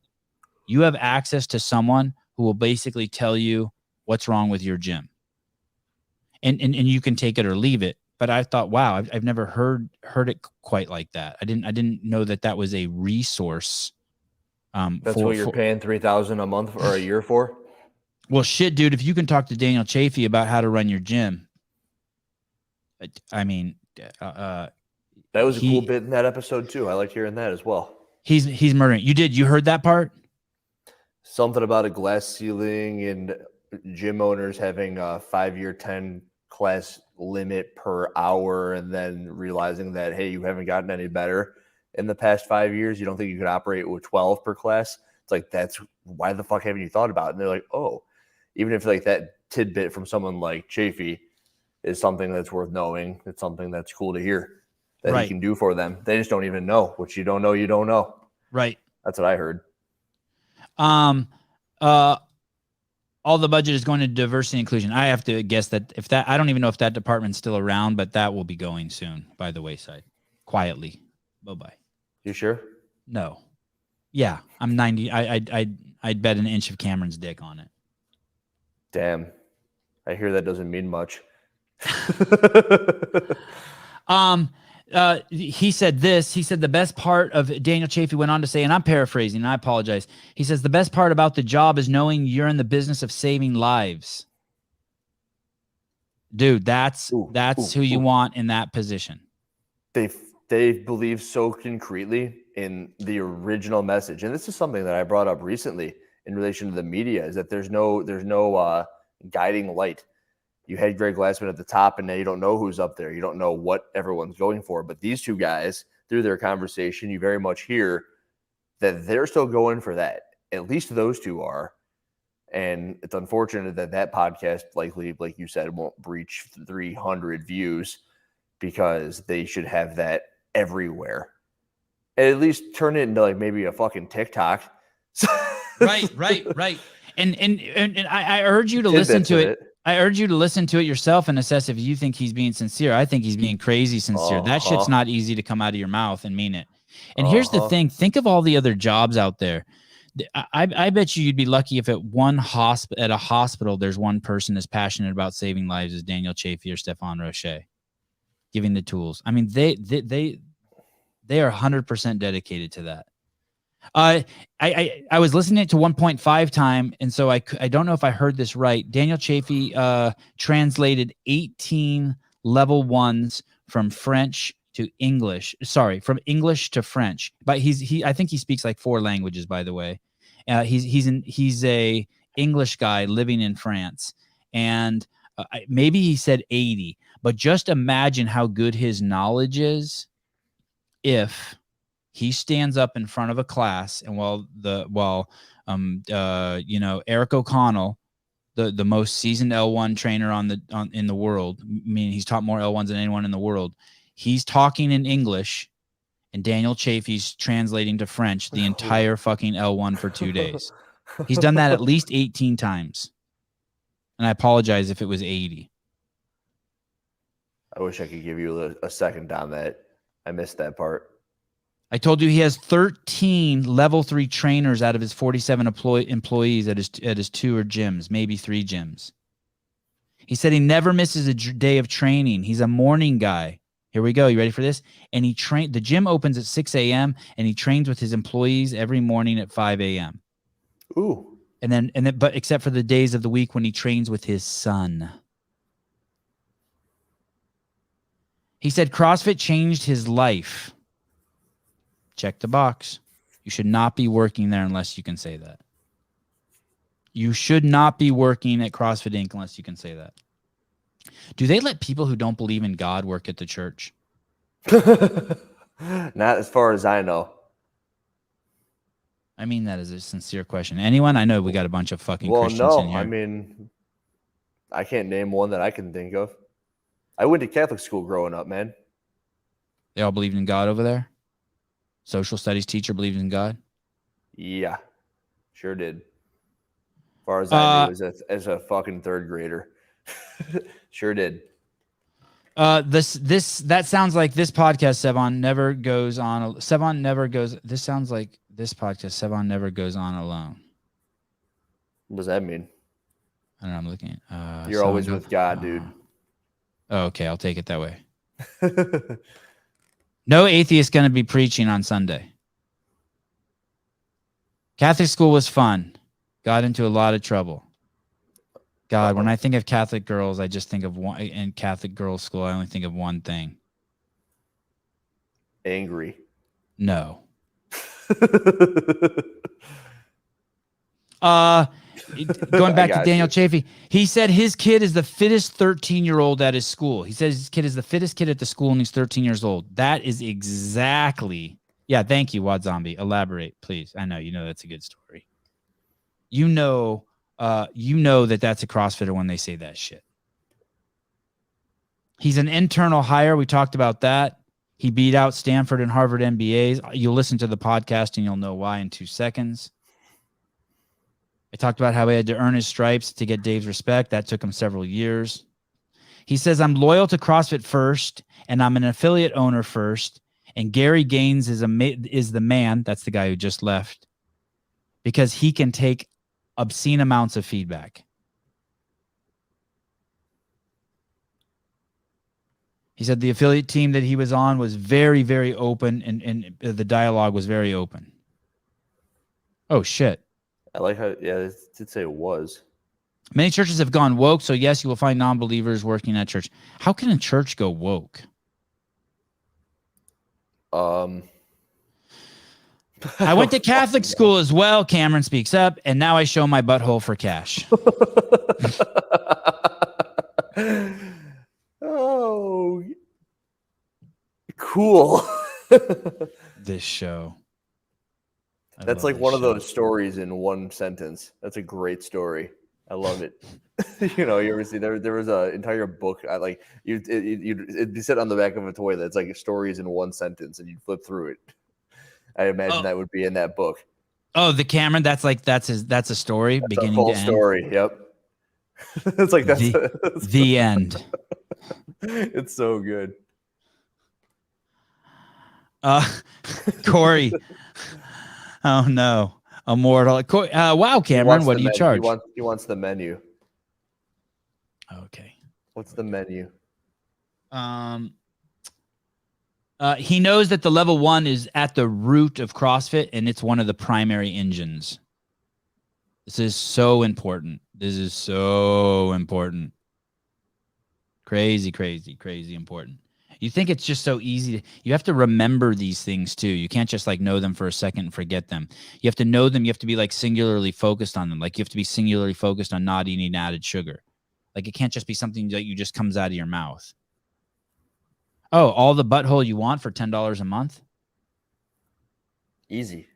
you have access to someone who will basically tell you what's wrong with your gym. And you can take it or leave it. But I thought, wow, I've never heard it quite like that. I didn't know that was a resource. That's what you're paying $3,000 a month or a year for? Well, shit, dude, if you can talk to Daniel Chaffey about how to run your gym, I mean, that was a cool bit in that episode too. I liked hearing that as well. He's murdering. You heard that part? Something about a glass ceiling and gym owners having a 5-year 10 class limit per hour, and then realizing that, hey, you haven't gotten any better in the past 5 years. You don't think you could operate with 12 per class? It's like, that's why the fuck haven't you thought about it? And they're like, oh, even if like that tidbit from someone like Chaffey is something that's worth knowing, it's something that's cool to hear that he can do for them. They just don't even know. What you don't know, you don't know. Right. That's what I heard. All the budget is going to diversity and inclusion. I have to guess that I don't even know if that department's still around, but that will be going soon by the wayside, quietly. Bye-bye. You sure? No. Yeah, I'm 90. I'd bet an inch of Cameron's dick on it. Damn. I hear that doesn't mean much. He said this. He said the best part of Daniel Chaffey went on to say, and I'm paraphrasing, and I apologize. He says the best part about the job is knowing you're in the business of saving lives. Dude, that's who you want in that position. They believe so concretely in the original message, and this is something that I brought up recently in relation to the media, is that there's no guiding light. You had Greg Glassman at the top, and now you don't know who's up there. You don't know what everyone's going for. But these two guys, through their conversation, you very much hear that they're still going for that. At least those two are. And it's unfortunate that that podcast likely, like you said, won't breach 300 views, because they should have that everywhere. And at least turn it into like maybe a fucking TikTok. Right. And I urge you to listen to it. I urge you to listen to it yourself and assess if you think he's being sincere. I think he's being crazy sincere. That shit's not easy to come out of your mouth and mean it. And here's the thing. Think of all the other jobs out there. I bet you'd be lucky if at a hospital there's one person as passionate about saving lives as Daniel Chaffey or Stephan Rochet, giving the tools. I mean, they are 100% dedicated to that. I was listening to 1.5 time, and so I don't know if I heard this right. Daniel Chaffey translated 18 level 1s from French to English. Sorry, from English to French. But I think he speaks like 4 languages, by the way. He's a English guy living in France, and maybe he said 80. But just imagine how good his knowledge is if he stands up in front of a class, and Eric O'Connell, the most seasoned L1 trainer in the world, meaning he's taught more L1s than anyone in the world, he's talking in English, and Daniel Chaffey's translating to French the entire fucking L1 for 2 days. He's done that at least 18 times. And I apologize if it was 80. I wish I could give you a second on that. I missed that part. I told you he has 13 level 3 trainers out of his 47 employees at his 2 gyms, maybe 3 gyms. He said he never misses a day of training. He's a morning guy. Here we go. You ready for this? And the gym opens at 6 a.m. and he trains with his employees every morning at 5 a.m. Ooh. And then, but except for the days of the week when he trains with his son. He said CrossFit changed his life. Check the box. You should not be working there unless you can say that. You should not be working at CrossFit Inc. unless you can say that. Do they let people who don't believe in God work at the church? Not as far as I know. I mean that as a sincere question. Anyone? I know we got a bunch of fucking Christians in here. I mean, I can't name one that I can think of. I went to Catholic school growing up, man. They all believed in God over there? Social studies teacher believed in God? Yeah, sure did. As far as I knew, as a fucking 3rd grader. Sure did. That sounds like this podcast, Sevan never goes on. Sevan never goes. This sounds like this podcast, Sevan never goes on alone. What does that mean? I don't know. I'm looking. You're always with God, dude. Oh, okay, I'll take it that way. No atheist going to be preaching on Sunday. Catholic school was fun. Got into a lot of trouble. God, when I think of Catholic girls, I just think of one. In Catholic girls' school, I only think of one thing. Angry. No. Going back to Daniel Chaffey, he said his kid is the fittest 13-year-old at his school. He says his kid is the fittest kid at the school, and he's 13 years old. That is exactly. Yeah, thank you, Wad Zombie. Elaborate, please. I know that's a good story. You know that that's a CrossFitter when they say that shit. He's an internal hire. We talked about that. He beat out Stanford and Harvard MBAs. You'll listen to the podcast and you'll know why in 2 seconds. I talked about how he had to earn his stripes to get Dave's respect. That took him several years. He says, I'm loyal to CrossFit first, and I'm an affiliate owner first. And Gary Gaines is the man. That's the guy who just left. Because he can take obscene amounts of feedback. He said the affiliate team that he was on was very, very open, and the dialogue was very open. Oh, shit. I like how, yeah, it did say it was. Many churches have gone woke, so yes, you will find non-believers working at church. How can a church go woke? I went to Catholic school as well, Cameron speaks up, and now I show my butthole for cash. Oh, cool. This show. That's like one of those stories in one sentence. That's a great story. I love it. You ever see there was an entire book. I like it'd be set on the back of a toy that's like stories in one sentence, and you'd flip through it. I imagine that would be in that book. Oh, the Cameron. That's a story that's beginning a full to end. Story. Yep. It's like that's the end. It's so good. Corey. Oh no, immortal. Wow, Cameron, what do you charge? He wants the menu. Okay. What's the menu? He knows that the level 1 is at the root of CrossFit, and it's one of the primary engines. This is so important. Crazy, crazy, crazy important. You think it's just so easy. You have to remember these things too. You can't just like know them for a second and forget them. You have to know them. You have to be like singularly focused on them. Like you have to be singularly focused on not eating added sugar. Like it can't just be something that you just comes out of your mouth. Oh, all the butthole you want for $10 a month? Easy.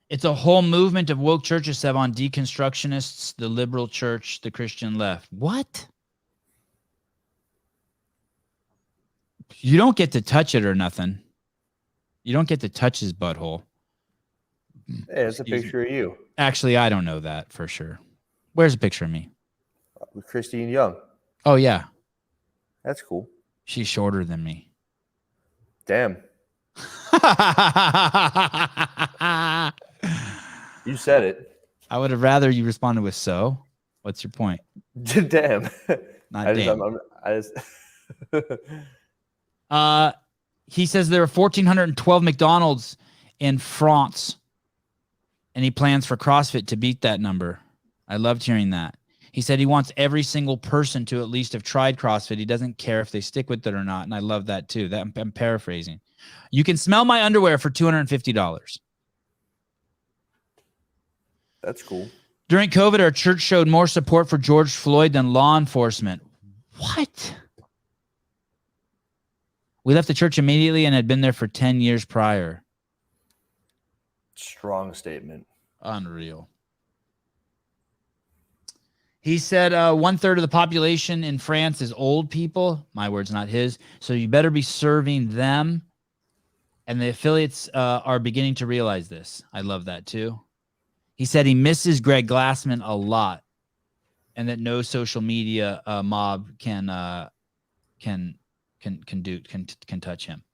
It's a whole movement of woke churches, Sevan, deconstructionists, the liberal church, the Christian left. What? You don't get to touch it or nothing. You don't get to touch his butthole. Hey, it's a picture of you. Actually, I don't know that for sure. Where's a picture of me? With Christine Young. Oh, yeah. That's cool. She's shorter than me. Damn. You said it. I would have rather you responded with so. What's your point? Damn. Not damn. I just he says there are 1,412 McDonald's in France, and he plans for CrossFit to beat that number. I loved hearing that. He said he wants every single person to at least have tried CrossFit. He doesn't care if they stick with it or not, and I love that too. That I'm paraphrasing. You can smell my underwear for $250. That's cool. During COVID, our church showed more support for George Floyd than law enforcement. What? We left the church immediately and had been there for 10 years prior. Strong statement. Unreal. He said 1/3 of the population in France is old people. My words, not his. So you better be serving them. And the affiliates are beginning to realize this. I love that too. He said he misses Greg Glassman a lot, and that no social media mob can touch him.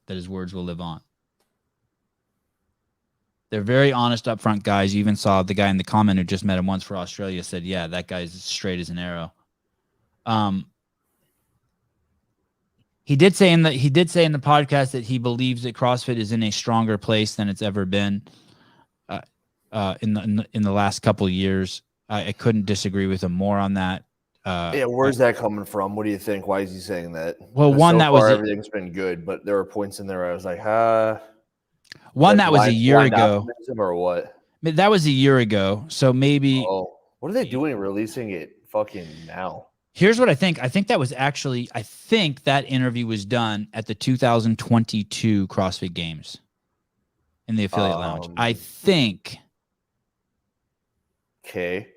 That his words will live on. They're very honest, upfront guys. You even saw the guy in the comment who just met him once for Australia said, "Yeah, that guy's straight as an arrow." He did say in the podcast that he believes that CrossFit is in a stronger place than it's ever been in the last couple of years. I couldn't disagree with him more on that. Yeah, where's that coming from? What do you think? Why is he saying that? Well, everything's been good, but there were points in there where I was like, one that was a year ago, or what? That was a year ago, so maybe. Oh, what are they doing releasing it fucking now? Here's what I think. I think that interview was done at the 2022 CrossFit Games in the affiliate lounge. I think. Okay.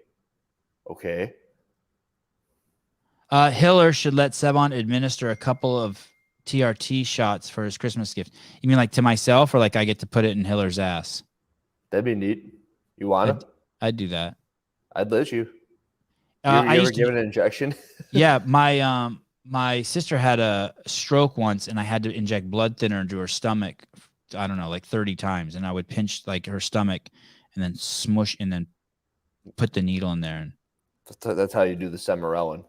Hiller should let Sevan administer a couple of TRT shots for his Christmas gift. You mean like to myself, or like I get to put it in Hiller's ass? That'd be neat. You want to? I'd do that. I'd let you. You I ever used to give an injection? Yeah, my sister had a stroke once, and I had to inject blood thinner into her stomach. I don't know, like 30 times, and I would pinch like her stomach, and then smush, and then put the needle in there. And that's how you do the Semarelin.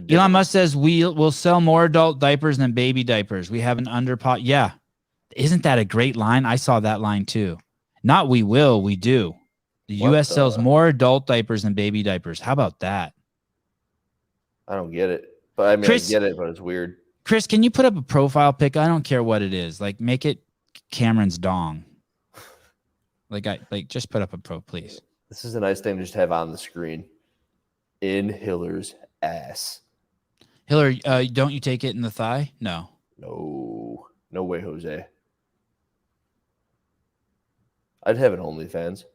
Elon Musk says we'll sell more adult diapers than baby diapers. We have an underpot. Yeah. Isn't that a great line? I saw that line too. Not we will, we do. The U.S. sells more adult diapers than baby diapers. How about that? I don't get it. But I mean, Chris, I get it, but it's weird. Chris, can you put up a profile pic? I don't care what it is. Like, make it Cameron's dong. Just put up a pro, please. This is a nice thing to just have on the screen. In Hiller's ass. Hiller, don't you take it in the thigh? No. No way, Jose. I'd have an OnlyFans.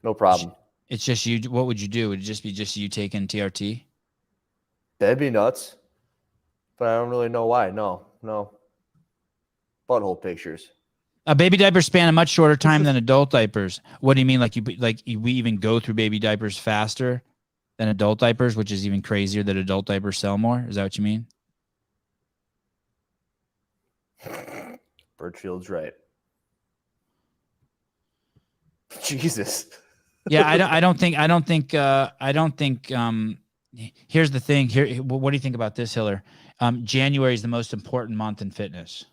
No problem. It's just you. What would you do? Would it just be you taking TRT? That'd be nuts. But I don't really know why. No. Butthole pictures. Baby diapers span a much shorter time than adult diapers. What do you mean? We even go through baby diapers faster than adult diapers, which is even crazier that adult diapers sell more? Is that what you mean? Birchfield's right. Jesus. Yeah, I don't think. Here's the thing. What do you think about this, Hiller? January is the most important month in fitness.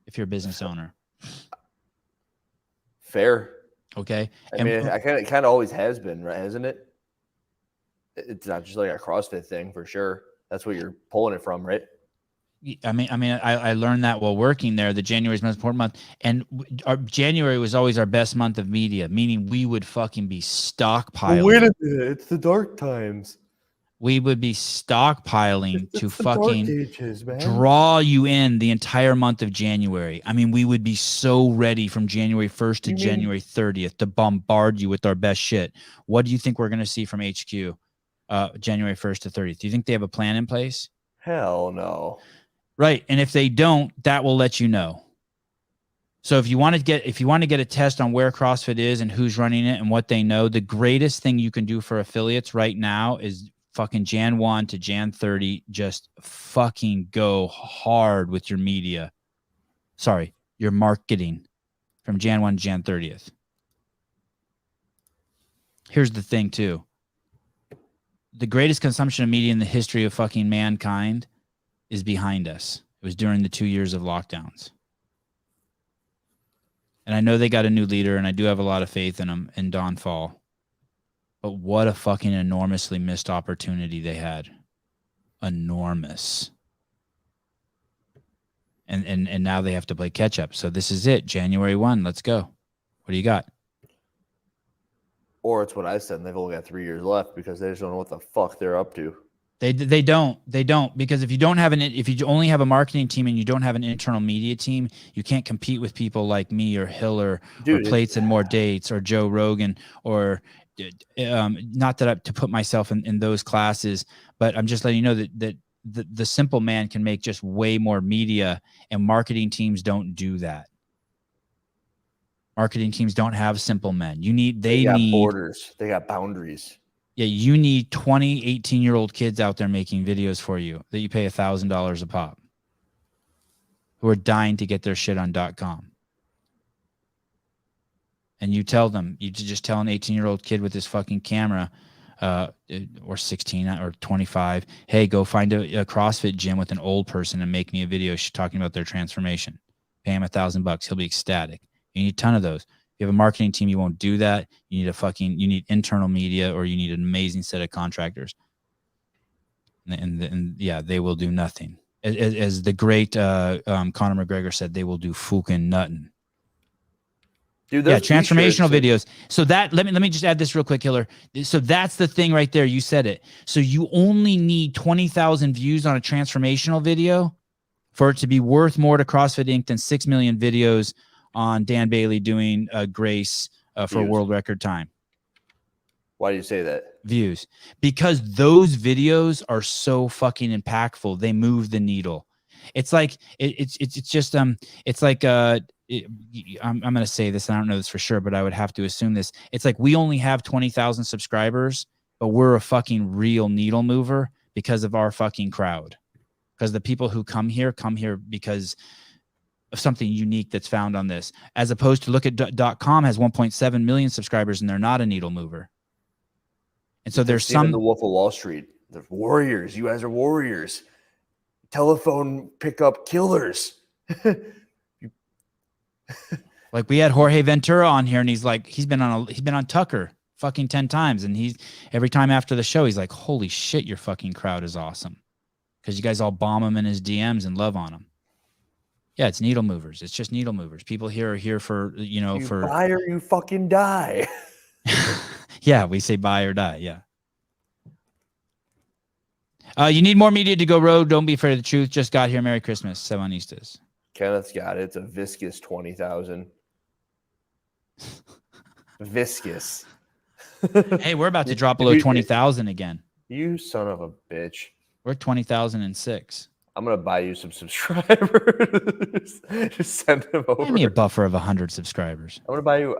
If you're a business owner. Fair. Okay. I mean, it kind of always has been, right? Hasn't it? It's not just like a CrossFit thing for sure. That's what you're pulling it from, right? I learned that while working there. The January is the most important month, and January was always our best month of media, meaning we would fucking be stockpiling. Wait a minute, it's the dark times. We would be stockpiling to fucking draw you in the entire month of January. I mean, we would be so ready from January 1st to January 30th to bombard you with our best shit. What do you think we're going to see from HQ January 1st to 30th? Do you think they have a plan in place? Hell no. Right. And if they don't, that will let you know. So if you want to get a test on where CrossFit is and who's running it and what they know, the greatest thing you can do for affiliates right now is fucking Jan 1 to Jan 30. Just fucking go hard with your media. Sorry, your marketing from Jan 1 to Jan 30th. Here's the thing too. The greatest consumption of media in the history of fucking mankind is behind us. It was during the 2 years of lockdowns. And I know they got a new leader, and I do have a lot of faith in him, in Don Fall. But what a fucking enormously missed opportunity they had. Enormous. And now they have to play catch up. So this is it. January 1. Let's go. What do you got? Or it's what I said, and they've only got 3 years left because they just don't know what the fuck they're up to. They don't because if you only have a marketing team and you don't have an internal media team, you can't compete with people like me or Hiller or Plates and More Dates or Joe Rogan or not that to put myself in those classes, but I'm just letting you know that the simple man can make just way more media, and marketing teams don't do that. Marketing teams don't have simple men. They need borders. They got boundaries. Yeah, you need 20, 18-year-old kids out there making videos for you that you pay $1,000 a pop, who are dying to get their shit on .com. And you just tell an 18-year-old kid with his fucking camera, or 16 or 25, hey, go find a CrossFit gym with an old person and make me a video talking about their transformation. Pay him $1,000. He'll be ecstatic. You need a ton of those. You have a marketing team, you won't do that. You need internal media, or you need an amazing set of contractors. And yeah, they will do nothing. As the great Conor McGregor said, they will do fucking nothing. Dude, yeah, transformational videos. So that let me just add this real quick, Hiller. So that's the thing right there. You said it. So you only need 20,000 views on a transformational video for it to be worth more to CrossFit Inc. than 6 million videos on Dan Bailey doing Grace for a world record time. Why do you say that? Views. Because those videos are so fucking impactful. They move the needle. It's like I'm going to say this, and I don't know this for sure, but I would have to assume this. It's like we only have 20,000 subscribers, but we're a fucking real needle mover because of our fucking crowd. Because the people who come here because of something unique that's found on this, as opposed to look at .com has 1.7 million subscribers and they're not a needle mover. And so there's Seen in some the Wolf of Wall Street. The warriors. You guys are warriors. Telephone pickup killers. like we had Jorge Ventura on here, and he's been on Tucker fucking 10 times, and he's every time after the show he's like, holy shit, your fucking crowd is awesome, because you guys all bomb him in his DMs and love on him. Yeah, it's needle movers. It's just needle movers. People here are here for, You for buy or you fucking die. yeah, we say buy or die. Yeah. You need more media to go rogue. Don't be afraid of the truth. Just got here. Merry Christmas. Sevanistas. Kenneth's got it. It's a viscous 20,000. Viscous. Hey, we're about to drop below 20,000 again. You son of a bitch. We're at 20,006. I'm gonna buy you some subscribers. Just send them over. Give me a buffer of 100 subscribers. I'm gonna buy you.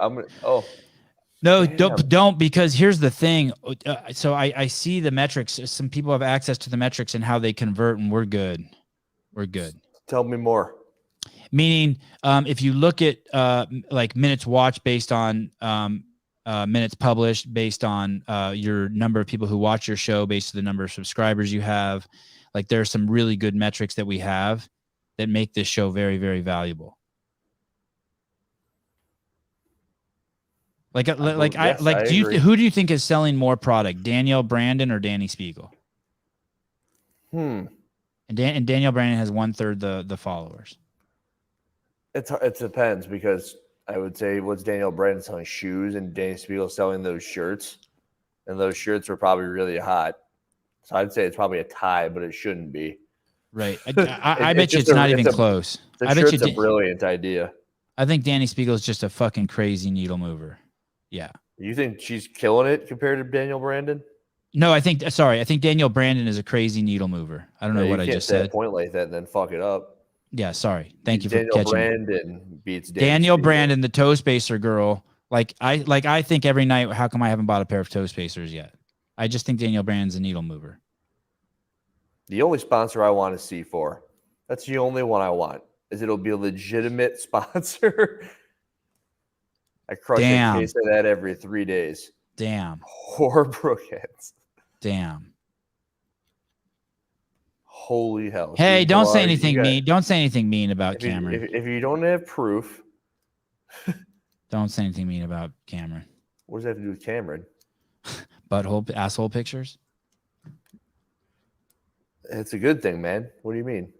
No, damn. don't, because here's the thing. So I see the metrics. Some people have access to the metrics and how they convert, and we're good. We're good. Tell me more. Meaning, if you look at like minutes watched based on minutes published, based on your number of people who watch your show, based on the number of subscribers you have, like there are some really good metrics that we have that make this show very, very valuable. Who do you think is selling more product, Danielle Brandon or Danny Spiegel? And Danielle Brandon has 1/3 the followers. It depends, because I would say what's Danielle Brandon selling? Shoes, and Danny Spiegel selling those shirts, and those shirts were probably really hot. So I'd say it's probably a tie, but it shouldn't be. Right. I bet you it's not even close. I bet it's a brilliant idea. I think Danny Spiegel is just a fucking crazy needle mover. Yeah. You think she's killing it compared to Danielle Brandon? No, I think Danielle Brandon is a crazy needle mover. I don't know what I just said. A point like that and then fuck it up. Yeah, sorry. Thank you for Danielle catching Brandon beats Danielle Brandon, the toe spacer girl. I think every night, how come I haven't bought a pair of toe spacers yet? I just think Danielle Brandon's a needle mover. The only sponsor I want to see for, that's the only one I want, is it'll be a legitimate sponsor. I crush a case of that every 3 days. Damn. Or Brookheads. Damn. Holy hell. Hey, don't say anything mean. Don't say anything mean about Cameron. If you don't have proof. Don't say anything mean about Cameron. What does that have to do with Cameron? Butthole, asshole pictures? It's a good thing, man. What do you mean?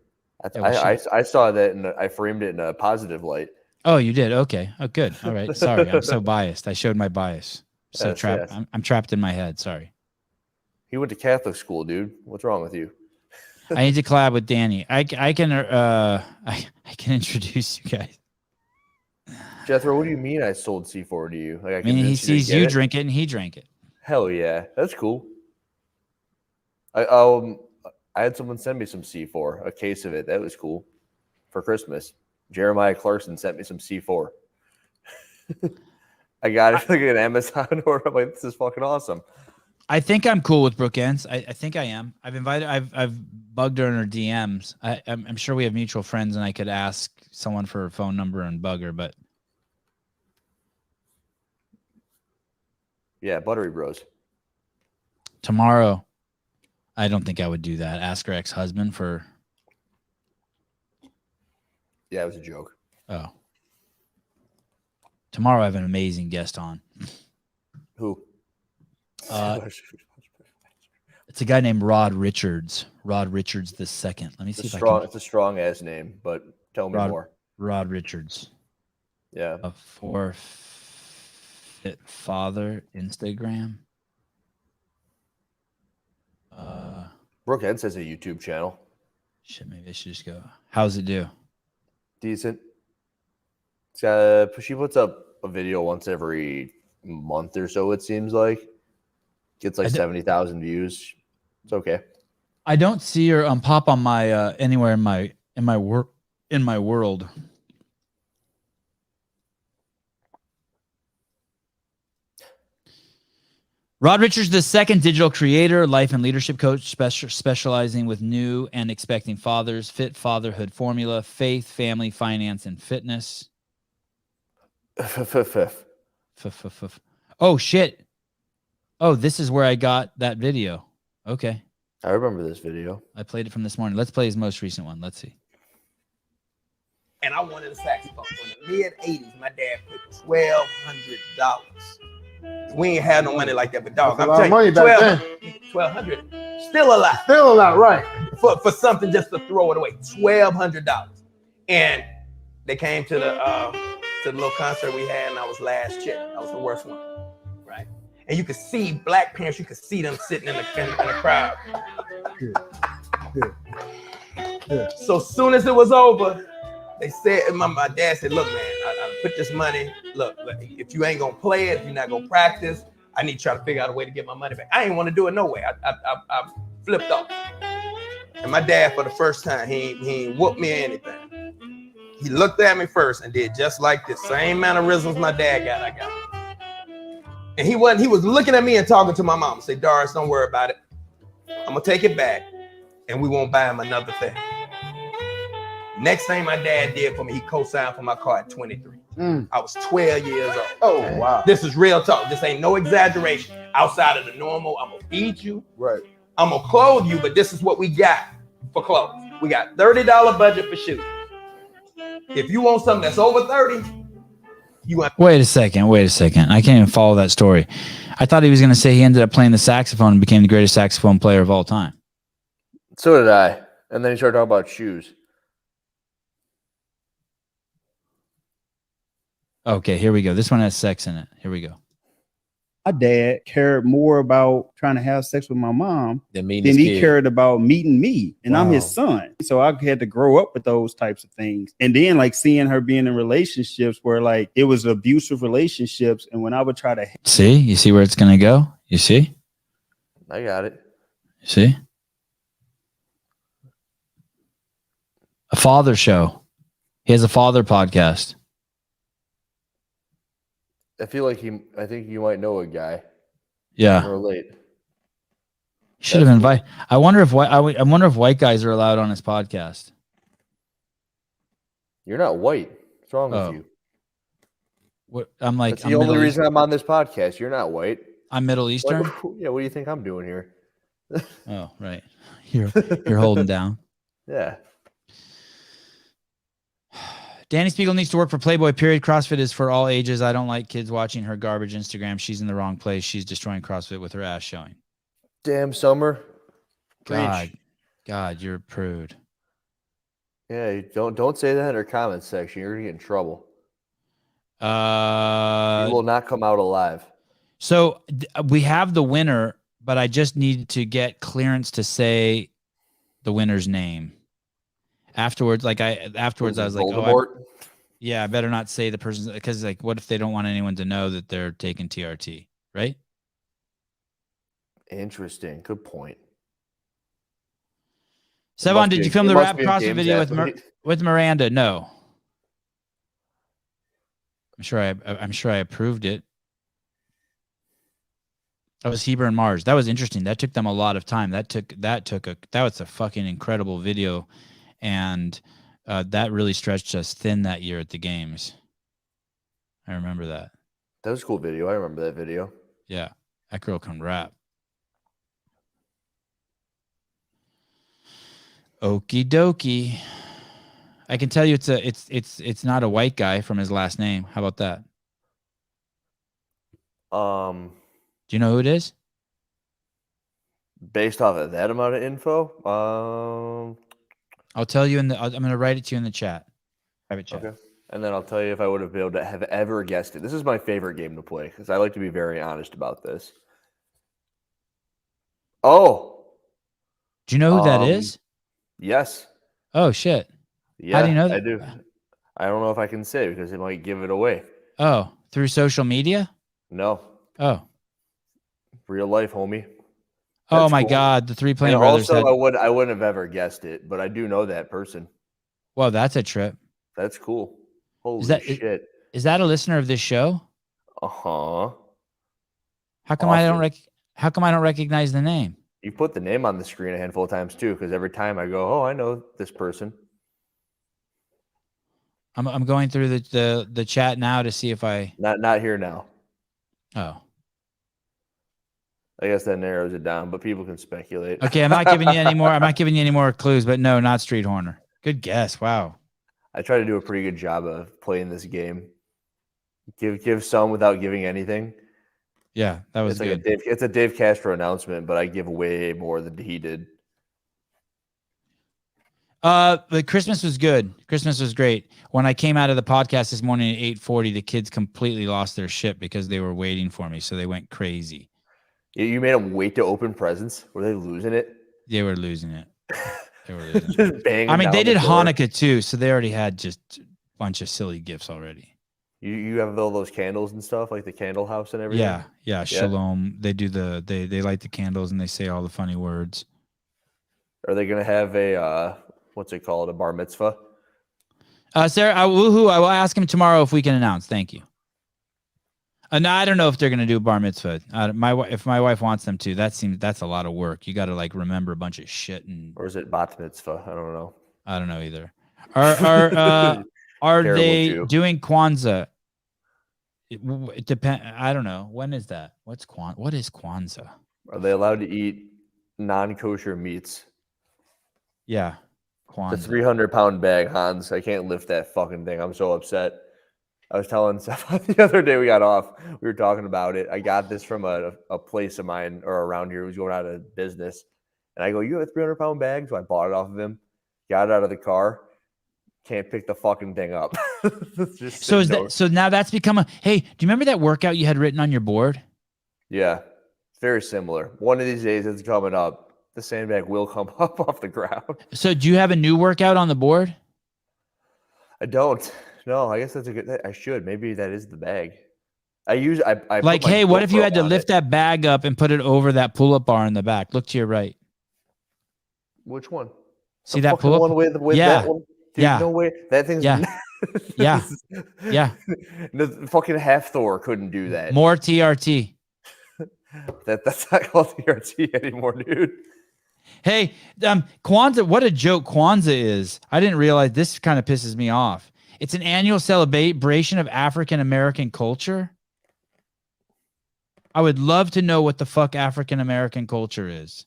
I saw that and I framed it in a positive light. Oh, you did? Okay. Oh, good. All right. Sorry. I'm so biased. I showed my bias. So trapped. Yes. I'm trapped in my head. Sorry. He went to Catholic school, dude. What's wrong with you? I need to collab with Danny. I can introduce you guys. Jethro, what do you mean I sold C4 to you? I mean, he sees you drink it and he drank it. Hell yeah. That's cool. I had someone send me some C4, a case of it. That was cool for Christmas. Jeremiah Clarkson sent me some C4. I got it like an Amazon order. I'm like, this is fucking awesome. I think I'm cool with Brooke Ents. I think I am. I've bugged her in her DMs. I'm sure we have mutual friends, and I could ask someone for her phone number and bug her. But yeah, Buttery Bros. Tomorrow, I don't think I would do that. Ask her ex-husband for. Yeah, it was a joke. Oh. Tomorrow I have an amazing guest on. Who? It's a guy named Rod Richards. Rod Richards the second. Let me see if I can. It's a strong ass name, but tell me more. Rod Richards. Yeah. A forfeit father Instagram. Brooke Ents has a YouTube channel. Shit, maybe I should just go. How's it do? Decent. She puts up a video once every month or so, it seems like. Gets like 70,000 views. It's okay. I don't see her pop on my anywhere in my world. Rod Richards, the second digital creator, life and leadership coach, specializing with new and expecting fathers, fit fatherhood formula, faith, family, finance, and fitness. Oh, shit. Oh, this is where I got that video. Okay. I remember this video. I played it from this morning. Let's play his most recent one. Let's see. And I wanted a saxophone. So in the mid-'80s, my dad put $1,200. We ain't had no money like that, but dog, I'm telling you, $1,200, still a lot. Still a lot, right? For something just to throw it away, $1,200. And they came to the little concert we had, and I was last check. I was the worst one, right? And you could see black parents. You could see them sitting in the crowd. Yeah. So soon as it was over, they said, my dad said, look, man, I put this money. Look, if you ain't gonna play it, if you're not gonna practice, I need to try to figure out a way to get my money back. I ain't want to do it no way. I flipped off. And my dad, for the first time, he ain't whooped me or anything. He looked at me first and did just like this. Same mannerisms my dad got, I got. And he was looking at me and talking to my mom. Say, Doris, don't worry about it. I'm gonna take it back and we won't buy him another thing. Next thing my dad did for me, he co-signed for my car at 23. I was 12 years old. Oh, wow. This is real talk. This ain't no exaggeration. Outside of the normal, I'm gonna feed you. Right. I'm gonna clothe you, but this is what we got for clothes. We got $30 budget for shoes. If you want something that's over 30, you want. Wait a second. I can't even follow that story. I thought he was going to say he ended up playing the saxophone and became the greatest saxophone player of all time. So did I. And then he started talking about shoes. Okay, here we go. This one has sex in it. Here we go. My dad cared more about trying to have sex with my mom than he cared about meeting me. And I'm his Wow. son. So I had to grow up with those types of things. And then like seeing her being in relationships where like it was abusive relationships. And when I would try to See? You see where it's going to go? You see? I got it. You see? A father show. He has a father podcast. I feel like I think you might know a guy. Yeah. Can relate. Should have invited. I wonder if white guys are allowed on his podcast. You're not white. What's wrong Oh. with you? What I'm like, That's the only reason I'm on this podcast. You're not white. I'm Middle Eastern. Yeah, what do you think I'm doing here? Oh, right. You're holding down. Yeah. Danny Spiegel needs to work for Playboy, period. CrossFit is for all ages. I don't like kids watching her garbage Instagram. She's in the wrong place. She's destroying CrossFit with her ass showing. Damn Summer. God, Preach. God, you're a prude. Yeah, you don't say that in our comments section. You're gonna get in trouble. You will not come out alive. So we have the winner, but I just need to get clearance to say the winner's name. Afterwards, I was like, Voldemort? I better not say the person's, because like, what if they don't want anyone to know that they're taking TRT, right? Interesting. Good point. Sevan, did you film the rap CrossFit video athlete. with Miranda? No. I'm sure I approved it. That was Heber and Mars. That was interesting. That took them a lot of time. That was a fucking incredible video. And that really stretched us thin that year at the games. I remember that. That was a cool video. I remember that video. Yeah, that girl can rap. Okie dokie. I can tell you it's not a white guy from his last name. How about that? Do you know who it is? Based off of that amount of info, I'll tell you I'm going to write it to you in the chat. Private chat. okay. And then I'll tell you if I would have been able to have ever guessed it. This is my favorite game to play because I like to be very honest about this. Oh. Do you know who that is? Yes. Oh, shit. Yeah, How do you know that? I do. I don't know if I can say because it might give it away. Oh, through social media? No. Oh. Real life, homie. Oh That's my cool. God. The Three Plane And Brothers. also, I wouldn't have ever guessed it, but I do know that person. Well, that's a trip. That's cool. Holy that- shit. Is that a listener of this show? Uh-huh. How come how come I don't recognize the name? You put the name on the screen a handful of times too, because every time I go, oh, I know this person. I'm going through the chat now to see if I. Not here now. Oh. I guess that narrows it down, but people can speculate. Okay, I'm not giving you any more. I'm not giving you any more clues, but no, not Street Horner. Good guess. Wow. I try to do a pretty good job of playing this game. Give some without giving anything. Yeah, that was It's like good. it's a Dave Castro announcement, but I give way more than he did. But Christmas was good. Christmas was great. When I came out of the podcast this morning at 8:40, the kids completely lost their shit because they were waiting for me, so they went crazy. You made them wait to open presents. Were they losing it? They were losing it. They were losing it. Just banging I mean, down they the did door. Hanukkah too, so they already had just a bunch of silly gifts already. You have all those candles and stuff, like the candle house and everything. Yeah. Shalom. They do they light the candles and they say all the funny words. Are they gonna have a what's it called? A bar mitzvah? Sarah, I will ask him tomorrow if we can announce. Thank you. No, I don't know if they're gonna do a bar mitzvah. If my wife wants them to, that's a lot of work. You got to like remember a bunch of shit Or is it bat mitzvah? I don't know. I don't know either. Are Terrible they Jew. doing Kwanzaa? It depend. I don't know. When is that? What is Kwanzaa? Are they allowed to eat non-kosher meats? Yeah, The Kwanzaa. 300-pound bag, Hans. I can't lift that fucking thing. I'm so upset. I was telling Stephan the other day we got off. We were talking about it. I got this from a place of mine or around here who's going out of business. And I go, you have a 300-pound bag? So I bought it off of him. Got it out of the car. Can't pick the fucking thing up. Just So sitting there. so now that's become a hey, do you remember that workout you had written on your board? Yeah, it's very similar. One of these days it's coming up. The sandbag will come up off the ground. So do you have a new workout on the board? I don't. No, I guess that's a good. I should. Maybe that is the bag. I put Like, my hey, what if you GoPro had to on lift it. that bag up and put it over that pull-up bar in the back? Look to your right. Which one? See The that fucking pull-up? one with Yeah. that one? Dude, Yeah. no way. That thing's Yeah. Yeah. Yeah. The fucking half Thor couldn't do that. More TRT. That's not called TRT anymore, dude. Hey, Kwanzaa, what a joke Kwanzaa is. I didn't realize this kind of pisses me off. It's an annual celebration of African American culture. I would love to know what the fuck African American culture is.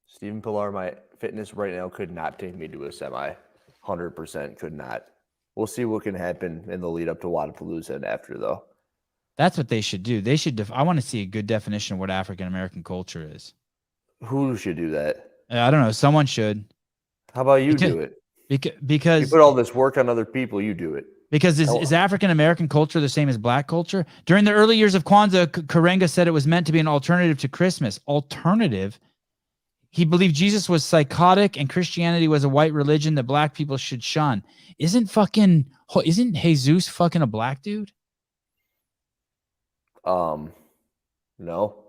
Stephen Pillar, my fitness right now could not take me to a semi. 100% could not. We'll see what can happen in the lead up to Wadapalooza and after, though. That's what they should do. They should. I want to see a good definition of what African American culture is. Who should do that? I don't know. Someone should. How about you Because- do it? You Because put all this work on other people, you do it. is African American culture the same as black culture? During the early years of Kwanzaa, Karenga said it was meant to be an alternative to Christmas. Alternative? He believed Jesus was psychotic and Christianity was a white religion that black people should shun. Isn't Jesus fucking a black dude? No.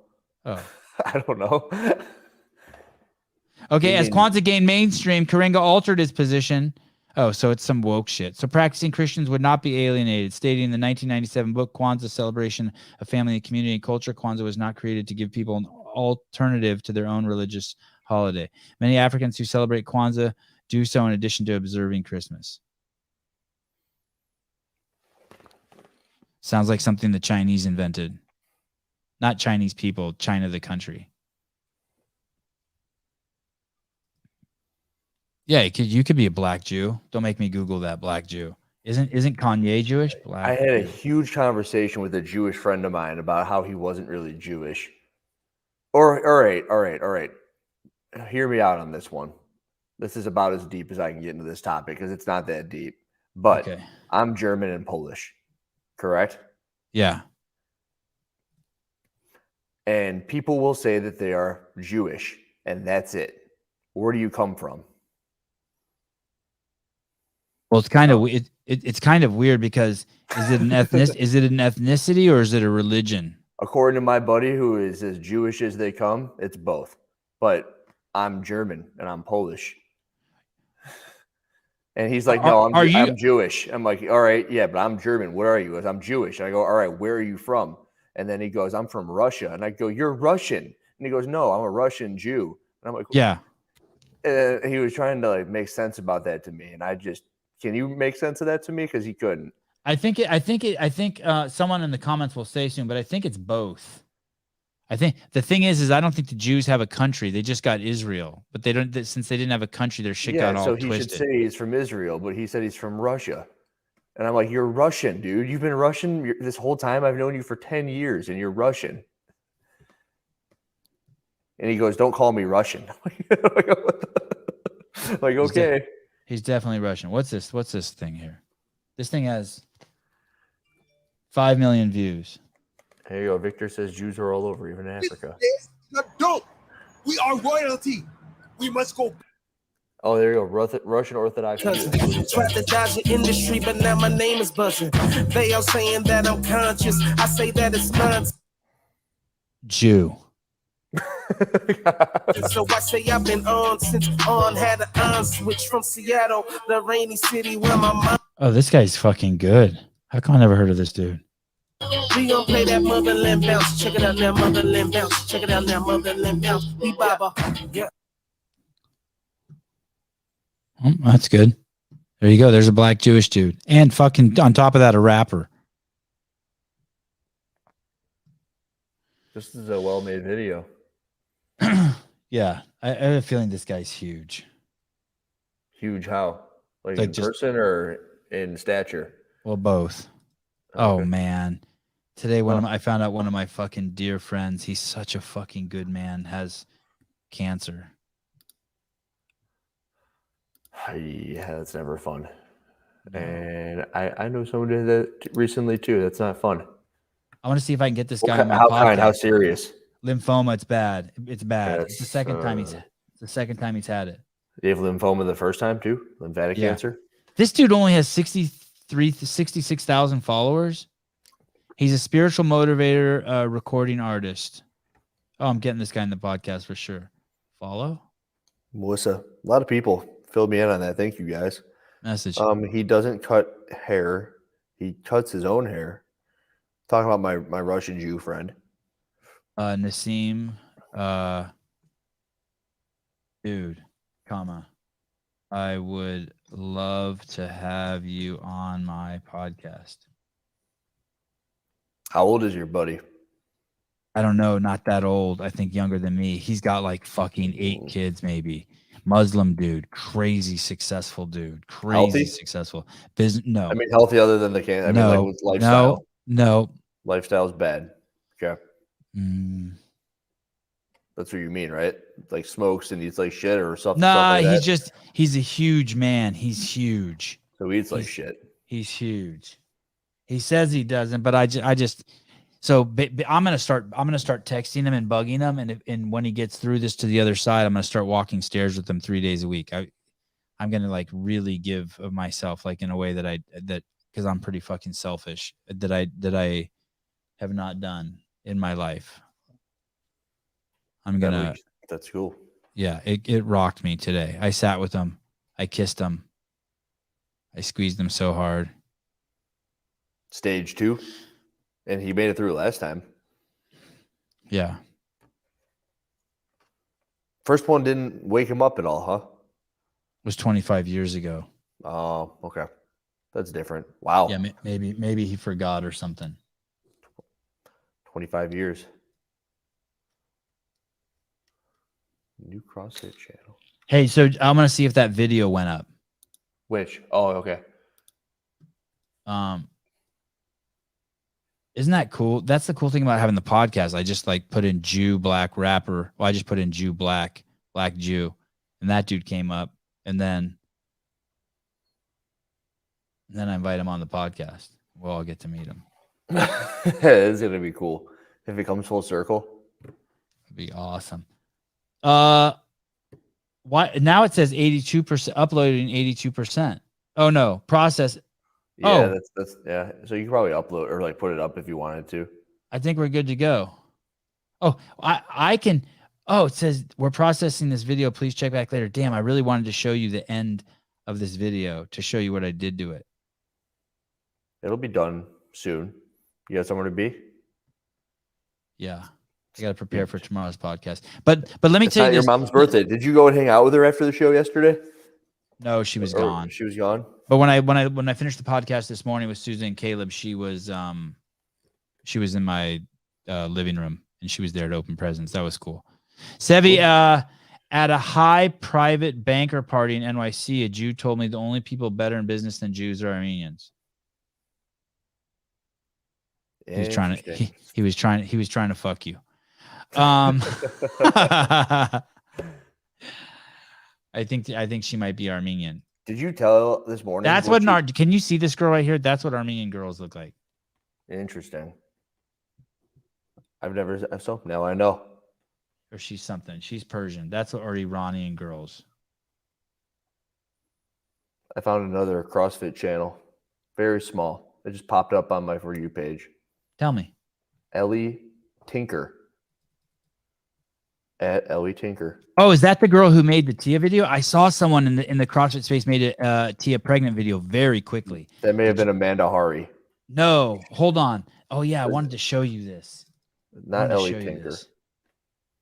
Oh. I don't know. Okay, You as mean- Kwanzaa gained mainstream, Karenga altered his position. Oh, so it's some woke shit. So practicing Christians would not be alienated, stating in the 1997 book, Kwanzaa Celebration of Family, Community, and Culture. Kwanzaa was not created to give people an alternative to their own religious holiday. Many Africans who celebrate Kwanzaa do so in addition to observing Christmas. Sounds like something the Chinese invented. Not Chinese people, China the country. Yeah, you could be a black Jew. Don't make me Google that black Jew. Isn't Kanye Jewish? Black I had a Jew. huge conversation with a Jewish friend of mine about how he wasn't really Jewish. All right. Hear me out on this one. This is about as deep as I can get into this topic because it's not that deep. But Okay. I'm German and Polish, correct? Yeah. And people will say that they are Jewish, and that's it. Where do you come from? Well, it's kind of it's kind of weird because is it an ethnicity or is it a religion? According to my buddy who is as Jewish as they come, it's both. But I'm German and I'm Polish. And he's like, no, I'm Jewish. I'm like, all right, yeah, but I'm German. What are you? He goes, I'm Jewish. And I go, all right, where are you from? And then he goes, I'm from Russia. And I go, you're Russian. And he goes, no, I'm a Russian Jew. And I'm like, Yeah. he was trying to like make sense about that to me. And I just, can you make sense of that to me? Because he couldn't. I think someone in the comments will say soon, but I think it's both. I think the thing is I don't think the Jews have a country. They just got Israel, but they don't. Since they didn't have a country, their shit got all so he twisted. should say he's from Israel, but he said he's from Russia. And I'm like, you're Russian, dude. You've been Russian this whole time. I've known you for 10 years, and you're Russian. And he goes, don't call me Russian. Like, okay. He's definitely Russian. What's this? What's this thing here? This thing has 5 million views. There you go. Victor says Jews are all over, even in Africa. Don't. We are royalty. We must go. Oh, there you go. Russian Orthodox. Tried to dodge the industry, but now my name is buzzing. They are saying that I'm conscious. I say that it's nonsense. Jew. So I say I've been on since on had an on switch from Seattle, the rainy city where my mom. Oh, this guy's fucking good. How come I never heard of this dude? We gonna play that motherland bounce. Check it out now, motherland bounce. Check it out now, motherland bounce. We baba. Yeah. Oh, that's good. There you go. There's a black Jewish dude. And fucking on top of that, a rapper. This is a well-made video. Yeah. I have a feeling this guy's huge. Huge how? Like Like in just- person or in stature? Well, both. Oh, Okay. man. Today, I found out one of my fucking dear friends, he's such a fucking good man, has cancer. Yeah, that's never fun. No. And I know someone did that recently too. That's not fun. I want to see if I can get this What guy kind- on my how podcast. kind? How serious? Lymphoma, it's bad. It's bad. It's the Yes, second time it's the second time he's had it. Did you have lymphoma the first time too? Lymphatic Yeah. cancer? This dude only has 66,000 followers. He's a spiritual motivator, recording artist. Oh, I'm getting this guy in the podcast for sure. Follow? Melissa, a lot of people filled me in on that. Thank you guys. Message. He doesn't cut hair. He cuts his own hair. Talking about my Russian Jew friend. Nassim, dude, comma, I would love to have you on my podcast. How old is your buddy? I don't know, not that old. I think younger than me. He's got like fucking 8 kids, maybe. Muslim dude, crazy successful dude, crazy Healthy? successful. No, I mean, healthy other than the can. I mean, no, like with lifestyle. no. Lifestyle's bad. Okay. Mm. That's what you mean, right? Like smokes and eats like shit or something. Nah, something like that. he's a huge man. He's huge. So he eats like he's- shit. He's huge. He says he doesn't, but I'm gonna start texting him and bugging him, and when he gets through this to the other side, I'm gonna start walking stairs with him 3 days a week. I'm gonna like really give of myself, like in a way that because I'm pretty fucking selfish, that I have not done in my life. I'm gonna. That's cool. Yeah, it rocked me today. I sat with him. I kissed him. I squeezed him so hard. Stage 2. And he made it through last time. Yeah. First one didn't wake him up at all, huh? It was 25 years ago. Oh, okay. That's different. Wow. Yeah, maybe he forgot or something. 25 years. New CrossFit channel. Hey, so I'm gonna see if that video went up. Which? Oh, okay. Isn't that cool? That's the cool thing about having the podcast. I just like put in Jew black rapper. Well, I just put in Jew black Jew, and that dude came up, and then I invite him on the podcast. Well, I'll get to meet him. It's gonna be cool if it comes full circle. It'd be awesome. Why now it says 82% uploading 82%. Oh no, process. Yeah, Oh. that's yeah. So you can probably upload or like put it up if you wanted to. I think we're good to go. Oh, I can. Oh, it says we're processing this video. Please check back later. Damn, I really wanted to show you the end of this video to show you what I did to it. It'll be done soon. You got somewhere to be? Yeah, I got to prepare for tomorrow's podcast. But let me It's tell not you your this. mom's birthday. Did you go and hang out with her after the show yesterday? No, she was Or gone. She was gone. But when I finished the podcast this morning with Susan and Caleb, she was in my living room and she was there to open presents. That was cool. Sevi, at a high private banker party in NYC, a Jew told me the only people better in business than Jews are Armenians. He was trying to he was trying to fuck you. I think she might be Armenian. Did you tell this morning? That's what can you see this girl right here? That's what Armenian girls look like. Interesting. I've never, so now I know. Or she's something. She's Persian. That's what are Iranian girls. I found another CrossFit channel. Very small. It just popped up on my For You page. Tell me. Ellie Tinker. At Ellie Tinker. Oh, is that the girl who made the Tia video? I saw someone in the CrossFit space made a Tia pregnant video very quickly. That may have been Amanda Hari. No, hold on. Oh yeah, I wanted to show you this. Not Ellie Tinker.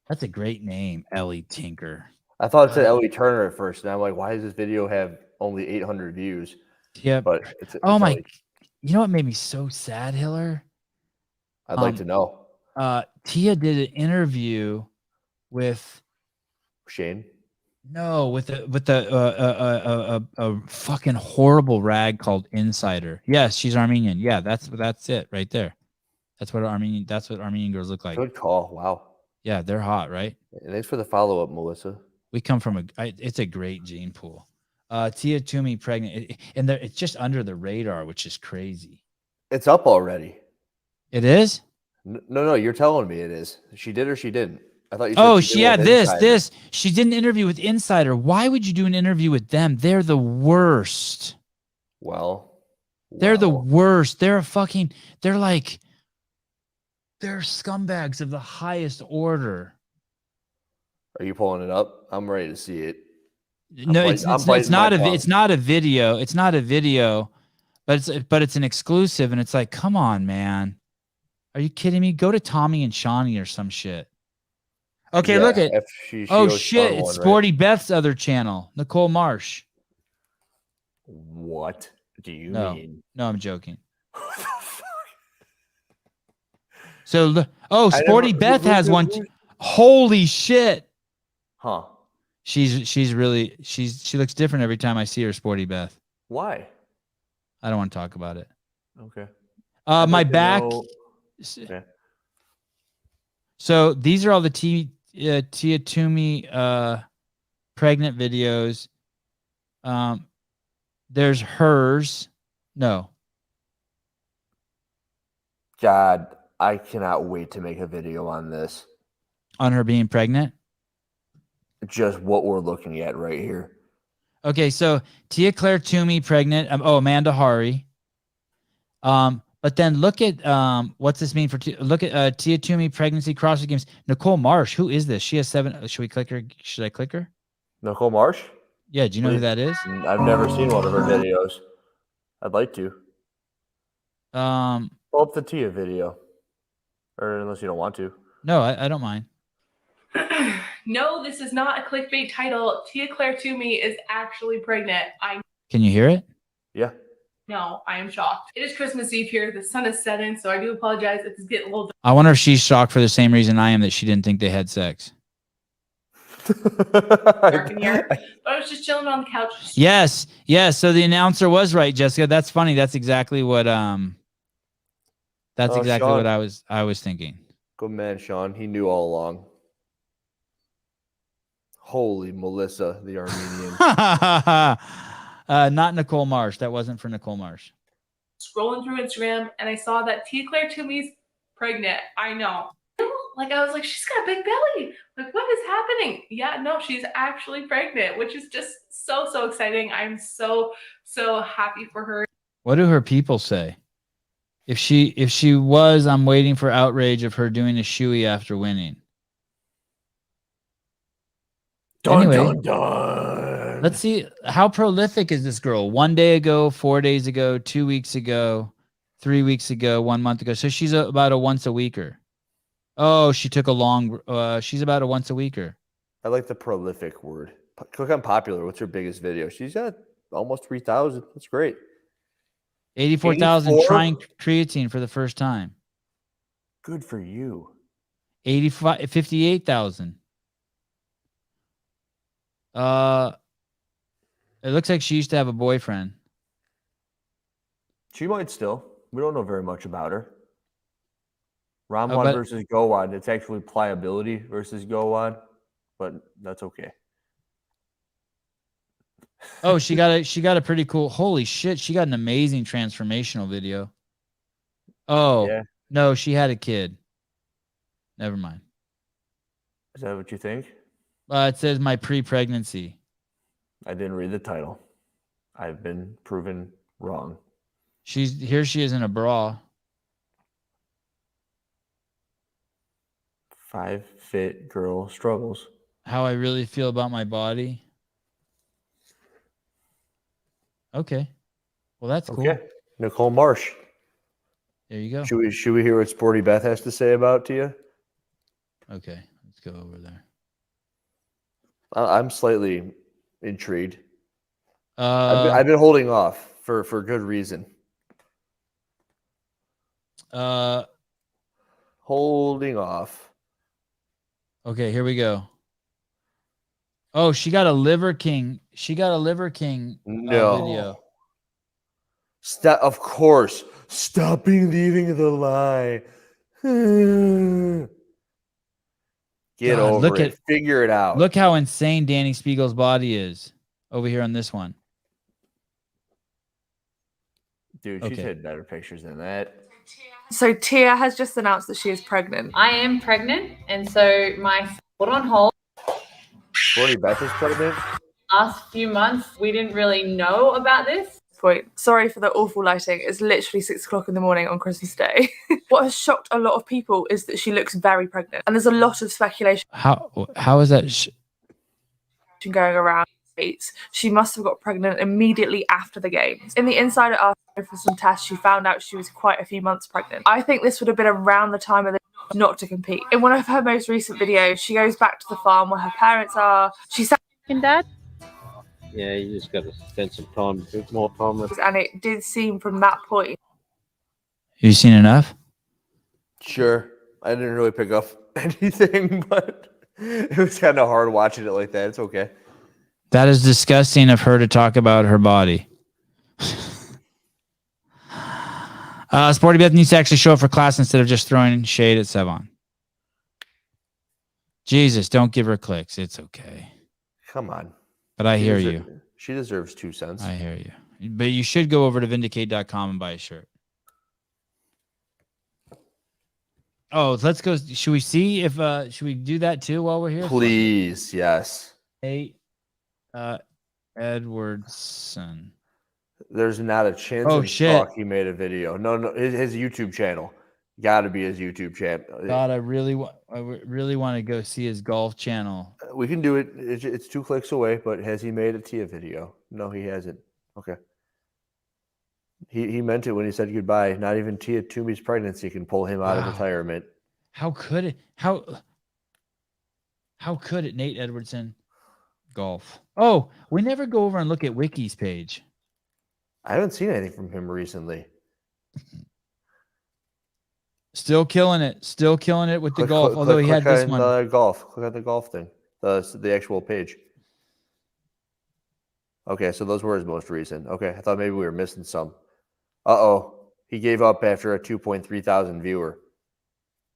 That's a great name, Ellie Tinker. I thought it said Ellie Turner at first, and I'm like, why does this video have only 800 views? Yeah, but it's oh my! Ellie. You know what made me so sad, Hiller? I'd like to know. Tia did an interview with Shane. No, with a fucking horrible rag called Insider. Yes, she's Armenian. Yeah, that's it right there. That's what Armenian girls look like. Good call. Wow. Yeah, they're hot, right? Thanks for the follow-up, Melissa. We come from it's a great gene pool. Tia Toomey pregnant, and it's just under the radar, which is crazy. It's up already. It is? No, you're telling me it is. She did or she didn't? I thought you said this. She did an interview with Insider. Why would you do an interview with them? They're the worst. Well, they're the worst. They're scumbags of the highest order. Are you pulling it up? I'm ready to see it. No, it's not a video. It's not a video, but it's an exclusive, and it's like, come on, man. Are you kidding me? Go to Tommy and Shawnee or some shit. Okay, look at. Oh shit! It's Sporty Beth's other channel, Nicole Marsh. What do you mean? No, I'm joking. So, Sporty Beth has one. Holy shit! Huh? She looks different every time I see her, Sporty Beth. Why? I don't want to talk about it. Okay. My back. Okay. So these are all the Tia Toomey pregnant videos. There's hers. No. God, I cannot wait to make a video on this. On her being pregnant? Just what we're looking at right here. Okay, so Tia Claire Toomey pregnant. Amanda Hari. But then look at what's this mean for look at Tia Toomey pregnancy CrossFit Games. Nicole Marsh, who is this? She has 7. Should we click her? Should I click her? Nicole Marsh? Yeah, do you know who that is? I've never seen one of her videos. I'd like to. Pull up the Tia video. Or unless you don't want to. No, I don't mind. No, this is not a clickbait title. Tia Claire Toomey is actually pregnant. Can you hear it? Yeah. No, I am shocked. It is Christmas Eve here. The sun is setting, so I do apologize if it's getting a little. I wonder if she's shocked for the same reason I am, that she didn't think they had sex. Dark in here. But I was just chilling on the couch. Yes. So the announcer was right, Jessica. That's funny. That's exactly what Sean. what I was thinking. Good man, Sean. He knew all along. Holy Melissa, the Armenian. Not Nicole Marsh. That wasn't for Nicole Marsh. Scrolling through Instagram, and I saw that Tia Claire Toomey's pregnant. I know. Like, I was like, she's got a big belly. Like, what is happening? Yeah, no, she's actually pregnant, which is just so exciting. I'm so happy for her. What do her people say? If she was, I'm waiting for outrage of her doing a shoey after winning. Anyway, let's see. How prolific is this girl? 1 day ago, 4 days ago, 2 weeks ago, 3 weeks ago, 1 month ago. So she's about a once a weeker. Oh, she took a long. She's about a once a weeker. I like the prolific word. Click on popular. What's her biggest video? She's got almost 3,000. That's great. 84,000 trying creatine for the first time. Good for you. 58,000. It looks like she used to have a boyfriend. She might still. We don't know very much about her. Ramwan but- versus Gowon. It's actually pliability versus Gowon, but that's okay. Oh, she got a pretty cool. Holy shit, she got an amazing transformational video. Oh, Yeah. no, she had a kid. Never mind. Is that what you think? It says my pre-pregnancy. I didn't read the title. I've been proven wrong. She is in a bra. 5 fit girl struggles. How I really feel about my body. Okay. Well, that's cool. Okay. Nicole Marsh. There you go. Should we hear what Sporty Beth has to say about to you? Okay, let's go over there. I'm slightly intrigued. Uh, I've been holding off for good reason. Holding off. Okay, here we go. Oh, she got a Liver King. She got a Liver King No. video. Stop. Of course. Stopping leaving the line. Get God, over look it. Figure it out. Look how insane Danny Spiegel's body is over here on this one. Dude, she's Okay. had better pictures than that. So Tia has just announced that she is pregnant. I am pregnant, and so my put on hold. Sporty Beth is pregnant. Last few months, we didn't really know about this. Point. Sorry for the awful lighting. It's literally 6 o'clock in the morning on Christmas Day. What has shocked a lot of people is that she looks very pregnant, and there's a lot of speculation How is that? going around. She must have got pregnant immediately after the games. In the insider article for some tests, she found out she was quite a few months pregnant. I think this would have been around the time of the not to compete. In one of her most recent videos, she goes back to the farm where her parents are. She said, Dad? Yeah, you just got to spend some time, more time with. and it did seem from that point. Have you seen enough? Sure. I didn't really pick up anything, but it was kind of hard watching it like that. It's okay. That is disgusting of her to talk about her body. Sporty Beth needs to actually show up for class instead of just throwing shade at Sevan. Jesus, don't give her clicks. It's okay. Come on. But I hear you. She deserves 2 cents. I hear you. But you should go over to vindicate.com and buy a shirt. Oh, let's go. Should we see if should we do that too while we're here? Please, yes. Hey, Edwardson. There's not a chance Oh, in shit. fuck he made a video. No, his YouTube channel. Got to be his YouTube channel. God, I really want to go see his golf channel. We can do it. It's 2 clicks away, but has he made a Tia video? No, he hasn't. Okay. He meant it when he said goodbye. Not even Tia Toomey's pregnancy can pull him out of retirement. How could it? How could it, Nate Edwardson? Golf. Oh, we never go over and look at Wiki's page. I haven't seen anything from him recently. Still killing it. Still killing it with the golf. Although he had this one. The golf. Click on the golf thing. The actual page. Okay, so those were his most recent. Okay, I thought maybe we were missing some. Uh-oh. He gave up after a 2.3 thousand viewer.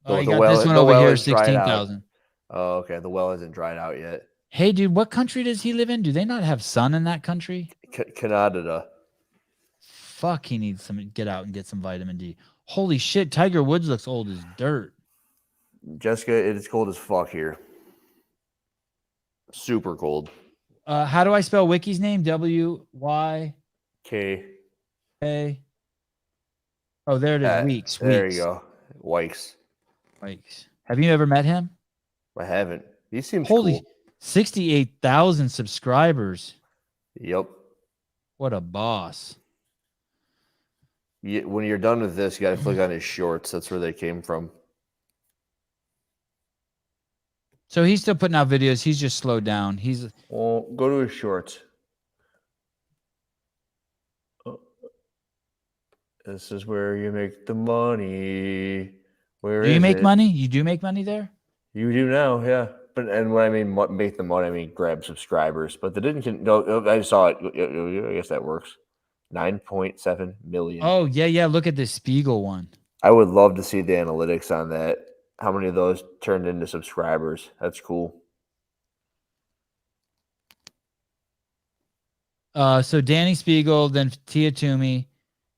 Oh, you got this one over here, is dried out. 16,000. Oh, okay. The well isn't dried out yet. Hey, dude, what country does he live in? Do they not have sun in that country? Canada. Fuck, he needs some get out and get some vitamin D. Holy shit, Tiger Woods looks old as dirt. Jessica, it is cold as fuck here. Super cold. How do I spell Wiki's name? W-Y-K. K. Oh, there it is. Weeks. There you go. Wikes. Have you ever met him? I haven't. He seems Holy cool. 68,000 subscribers. Yep. What a boss. When you're done with this, you got to click on his shorts. That's where they came from. So he's still putting out videos. He's just slowed down. Well, go to his shorts. This is where you make the money. Where do you is make it? money? You do make money there? You do now, yeah. But and when I mean make the money, I mean grab subscribers. But they didn't. No, I saw it. I guess that works. 9.7 million. Oh yeah. Look at this Spiegel one. I would love to see the analytics on that. How many of those turned into subscribers? That's cool. So Danny Spiegel, then Tia Toomey,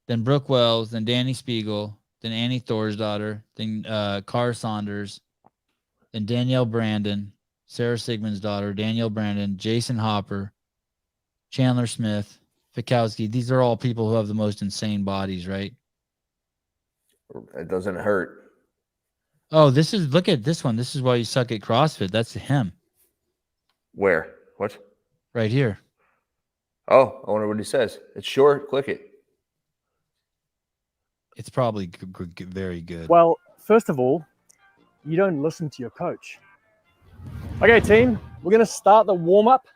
then Brooke Wells, then Danny Spiegel, then Annie Thorsdottir, then Carr Saunders, then Danielle Brandon, Sarah Sigmund's daughter, Danielle Brandon, Jason Hopper, Chandler Smith, Fikowski. These are all people who have the most insane bodies, right? It doesn't hurt. Oh, look at this one. This is why you suck at CrossFit. That's him. Where? What? Right here. Oh, I wonder what he says. It's short. Click it. It's probably very good. Well, first of all, you don't listen to your coach. Okay, team, we're going to start the warm-up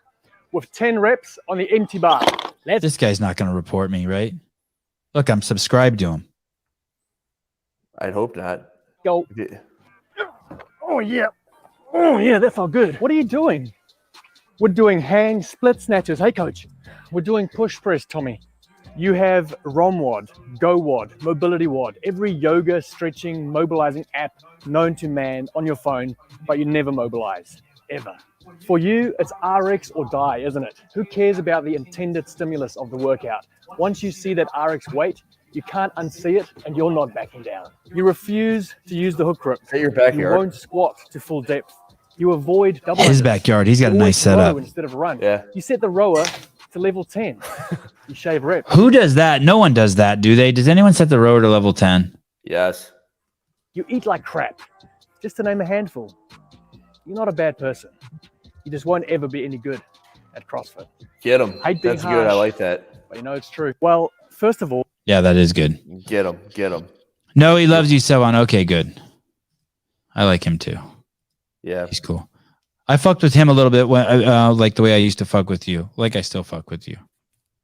with 10 reps on the empty bar. This guy's not going to report me, right? Look, I'm subscribed to him. I'd hope not. Go. Yeah. Oh, yeah. Oh, yeah, that felt good. What are you doing? We're doing hang split snatches. Hey, coach. We're doing push press, Tommy. You have ROMWOD, GoWOD, Mobility WOD, every yoga, stretching, mobilizing app known to man on your phone, but you never mobilize, ever. For you, it's RX or die, isn't it? Who cares about the intended stimulus of the workout? Once you see that RX weight, you can't unsee it, and you're not backing down. You refuse to use the hook grip. Is that your backyard? You won't squat to full depth. You avoid double His unders. backyard. He's got a You nice always row setup. instead of run. Yeah. You set the rower to level 10. You shave reps. Who does that? No one does that, do they? Does anyone set the rower to level 10? Yes. You eat like crap. Just to name a handful. You're not a bad person. You just won't ever be any good at CrossFit. Get him. Hate being That's good. I harsh. like that. But you know it's true. Well, first of all, Yeah, that is good. Get him. Get him. No, he loves you, Sevan. Okay, good. I like him too. Yeah. He's cool. I fucked with him a little bit when, like the way I used to fuck with you. Like I still fuck with you.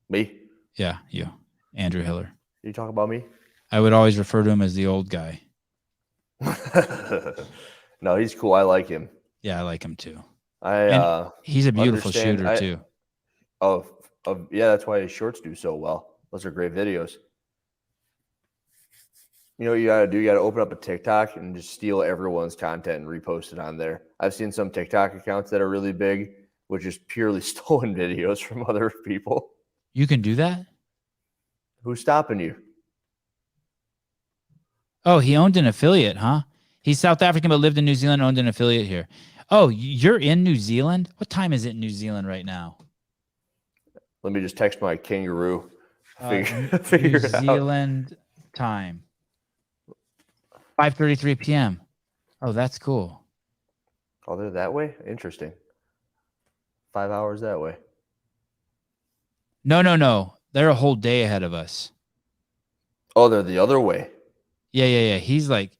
Me? Yeah, you, Andrew Hiller. You talk about me? I would always refer to him as the old guy. No, he's cool. I like him. Yeah, I like him too. I He's a beautiful understand- shooter too. Yeah, that's why his shorts do so well. Those are great videos. You know what you gotta do? You gotta open up a TikTok and just steal everyone's content and repost it on there. I've seen some TikTok accounts that are really big, which is purely stolen videos from other people. You can do that? Who's stopping you? Oh, he owned an affiliate, huh? He's South African but lived in New Zealand, owned an affiliate here. Oh, you're in New Zealand? What time is it in New Zealand right now? Let me just text my kangaroo. Figure New it out. Zealand time. 5:33 p.m. Oh, that's cool. Oh, they're that way? Interesting. 5 hours that way. No. They're a whole day ahead of us. Oh, they're the other way. Yeah. He's like,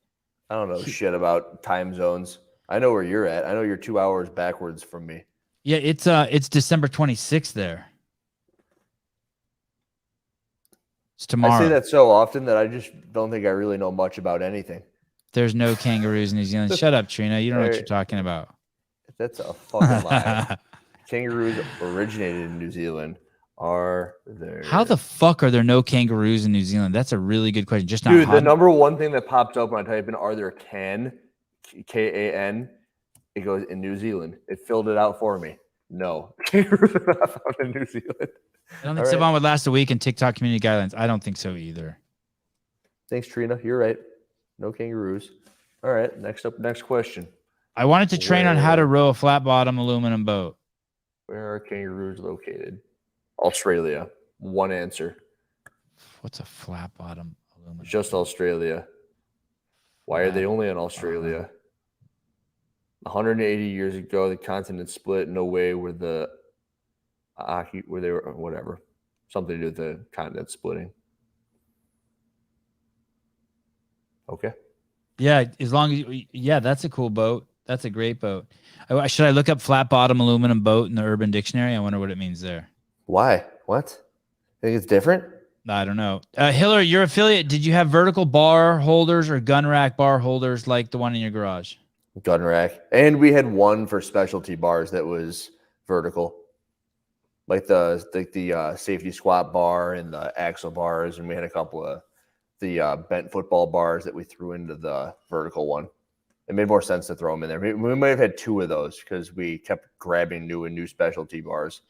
I don't know shit about time zones. I know where you're at. I know you're 2 hours backwards from me. yeah, it's December 26th there. It's tomorrow. I say that so often that I just don't think I really know much about anything. There's no kangaroos in New Zealand. Shut up, Trina. You don't know what you're talking about. That's a fucking lie. Kangaroos originated in New Zealand. Are there? How the fuck are there no kangaroos in New Zealand? That's a really good question. Just not Dude, the hot- number one thing that pops up when I type in "Are there K-A-N?" It goes in New Zealand. It filled it out for me. No, kangaroos are not found in New Zealand. I don't think All right. Sevan would last a week in TikTok community guidelines. I don't think so either. Thanks, Trina. You're right. No kangaroos. All right. Next question. I wanted to train on how to row a flat bottom aluminum boat. Where are kangaroos located? Australia. One answer. What's a flat bottom aluminum? Just Australia. Why are they only in Australia? 180 years ago, the continent split. No way were the where they were, whatever. Something to do with the continent splitting. Okay. Yeah, as long as that's a cool boat. That's a great boat. Should I look up flat bottom aluminum boat in the Urban Dictionary? I wonder what it means there. Why? What? Think it's different? I don't know. Hiller, your affiliate, did you have vertical bar holders or gun rack bar holders like the one in your garage? Gun rack. And we had one for specialty bars that was vertical. Like the safety squat bar and the axle bars, and we had a couple of the bent football bars that we threw into the vertical one. It made more sense to throw them in there. We might have had 2 of those because we kept grabbing new specialty bars.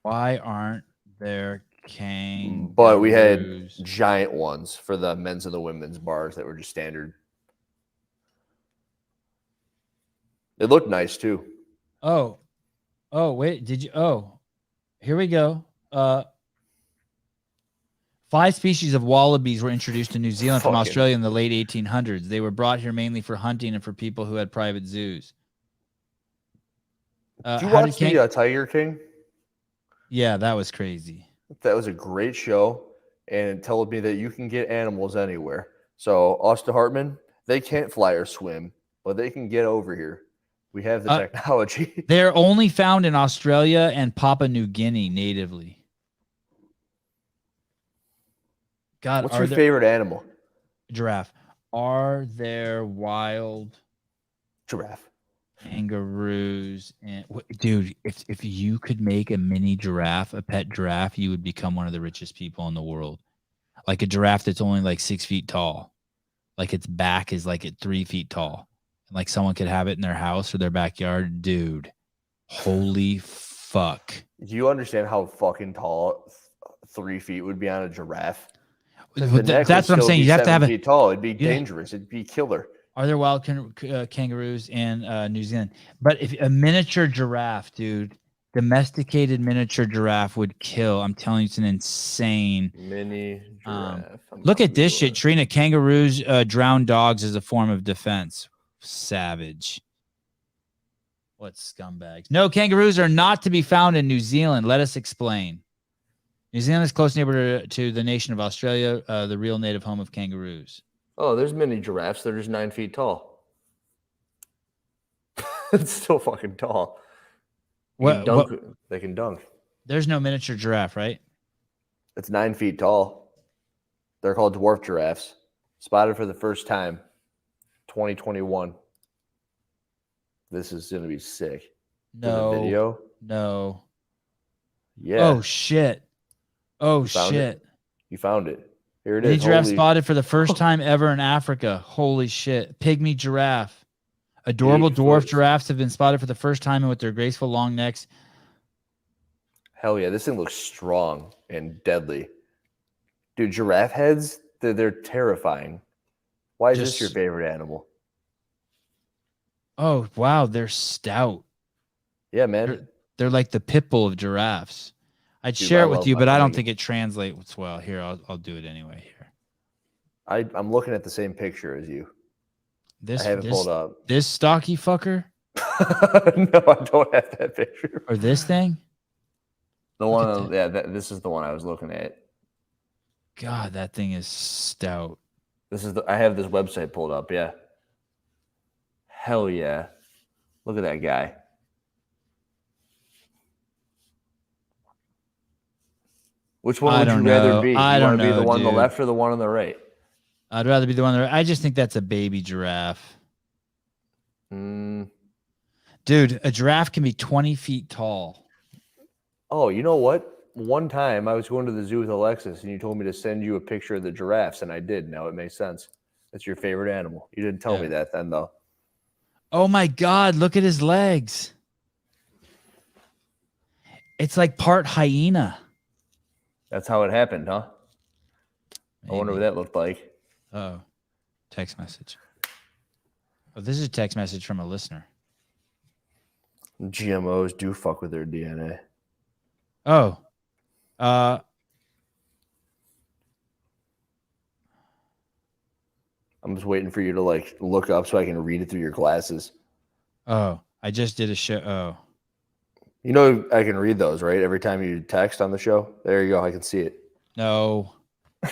Why aren't there kangaroos? But we had giant ones for the men's and the women's bars that were just standard. It looked nice too. Oh, wait, did you? Oh, here we go. 5 species of wallabies were introduced to New Zealand from Australia in the late 1800s. They were brought here mainly for hunting and for people who had private zoos. Did you watch the Tiger King? Yeah, that was crazy. That was a great show, and it told me that you can get animals anywhere. So, Austin Hartman, they can't fly or swim, but they can get over here. We have the technology. They're only found in Australia and Papua New Guinea natively. God, what's your favorite animal? Giraffe. Are there wild giraffe kangaroos? And dude, if you could make a mini giraffe, a pet giraffe, you would become one of the richest people in the world. Like a giraffe that's only like 6 feet tall, like its back is like at 3 feet tall. Like someone could have it in their house or their backyard. Dude, holy fuck. Do you understand how fucking tall 3 feet would be on a giraffe? That's what I'm saying. You have to have 7 feet tall. It'd be dangerous. It'd be killer. Are there wild kangaroos in New Zealand? But if a miniature giraffe, dude, domesticated miniature giraffe would kill. I'm telling you, it's an insane mini giraffe. Look at this shit. Trina, kangaroos drown dogs as a form of defense. Savage. What scumbags? No, kangaroos are not to be found in New Zealand. Let us explain. New Zealand is close neighbor to the nation of Australia, the real native home of kangaroos. Oh, there's mini giraffes. They're just 9 feet tall. It's still fucking tall. They can dunk. There's no miniature giraffe, right? It's 9 feet tall. They're called dwarf giraffes. Spotted for the first time, 2021. This is going to be sick. No. The video? No. Yeah. Oh, shit. Oh, shit. You found it. Here it Mini is. giraffe spotted for the first time ever in Africa. Holy shit. Pygmy giraffe. Adorable dwarf giraffes have been spotted for the first time, and with their graceful long necks. Hell yeah. This thing looks strong and deadly. Dude, giraffe heads, they're terrifying. Why is this your favorite animal? Oh, wow. They're stout. Yeah, man. They're like the pit bull of giraffes. I'd share it with you, but I don't think it translates well. Here, I'll do it anyway. Here, I'm looking at the same picture as you. I have it pulled up. This stocky fucker? No, I don't have that picture. Or this thing? The one, this is the one I was looking at. God, that thing is stout. I have this website pulled up. Yeah. Hell yeah! Look at that guy. Which one would you rather be? I don't know. You want to be the one dude. on the left or the one on the right? I'd rather be the one on the right. I just think that's a baby giraffe. Dude, a giraffe can be 20 feet tall. Oh, you know what? One time I was going to the zoo with Alexis, and you told me to send you a picture of the giraffes, and I did. Now it makes sense. That's your favorite animal. You didn't tell me that then, though. Oh my God! Look at his legs. It's like part hyena. That's how it happened, huh? Maybe. I wonder what that looked like. Oh, text message. Oh, this is a text message from a listener. GMOs do fuck with their DNA. Oh, I'm just waiting for you to look up so I can read it through your glasses. Oh, I just did a show. Oh. You know I can read those, right? Every time you text on the show. There you go. I can see it. No. Now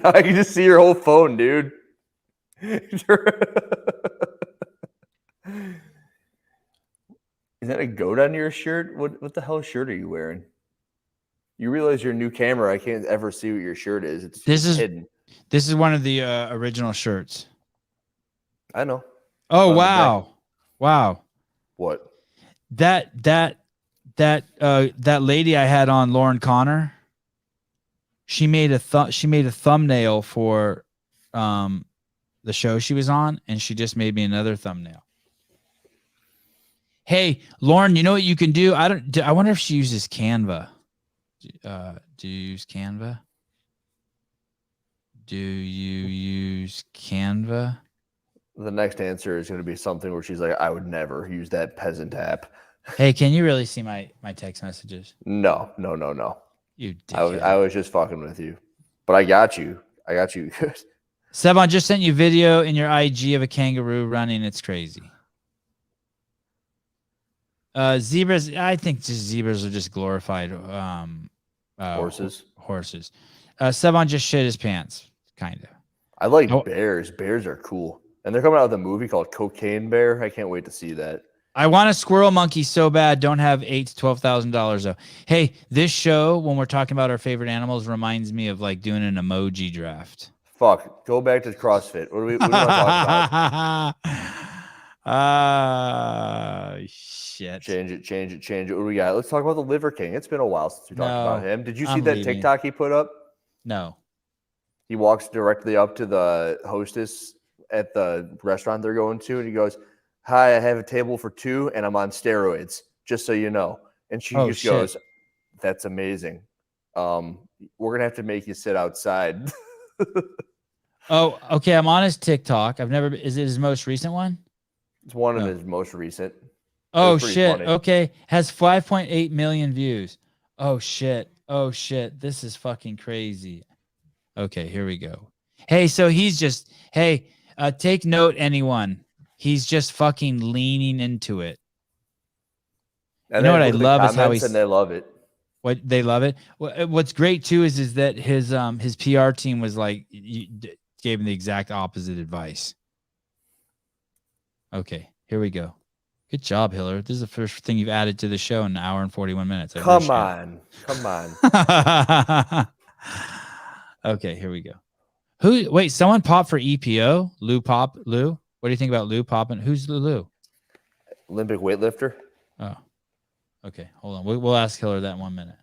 I can just see your whole phone, dude. Is that a goat on your shirt? What the hell shirt are you wearing? You realize your new camera, I can't ever see what your shirt is. It's hidden. This is one of the original shirts. I know. Oh, On the wow. Wow. What? That lady I had on, Lauren Connor, she made a thumbnail for the show she was on, and she just made me another thumbnail. Hey, Lauren, you know what you can do? I wonder if she uses Canva. Do you use Canva? Do you use Canva? The next answer is going to be something where she's like, I would never use that peasant app. Hey, can you really see my text messages? No. You dickhead. I was just fucking with you. But I got you. Sevan just sent you video in your IG of a kangaroo running. It's crazy. Zebras, I think zebras are just glorified horses. Sevan just shit his pants, kind of. I like bears. Bears are cool. And they're coming out with a movie called Cocaine Bear. I can't wait to see that. I want a squirrel monkey so bad. Don't have $8,000 to $12,000 though. Hey, this show, when we're talking about our favorite animals, reminds me of like doing an emoji draft. Fuck. Go back to CrossFit. What do we want to talk about? Shit. Change it. What do we got? Let's talk about the Liver King. It's been a while since we talked about him. Did you see that TikTok he put up? No. He walks directly up to the hostess at the restaurant they're going to, and he goes, "Hi, I have a table for 2, and I'm on steroids, just so you know." And she goes, "That's amazing. We're gonna have to make you sit outside." Oh, okay. I'm on his TikTok. Is it his most recent one? It's one of his most recent. Oh shit. Funny. Okay. Has 5.8 million views. Oh shit. This is fucking crazy. Okay, here we go. Hey, so he's just, take note, anyone. He's just fucking leaning into it. And you know what I love is how and they love it. What they love it. What's great too is that his PR team was like, gave him the exact opposite advice. Okay, here we go. Good job, Hiller. This is the first thing you've added to the show in an hour and 41 minutes. Come on. Okay, here we go. Wait, someone popped for EPO? Lou? What do you think about Lou popping? Who's Lou? Olympic weightlifter. Oh, okay. Hold on. We'll ask Hiller that in 1 minute.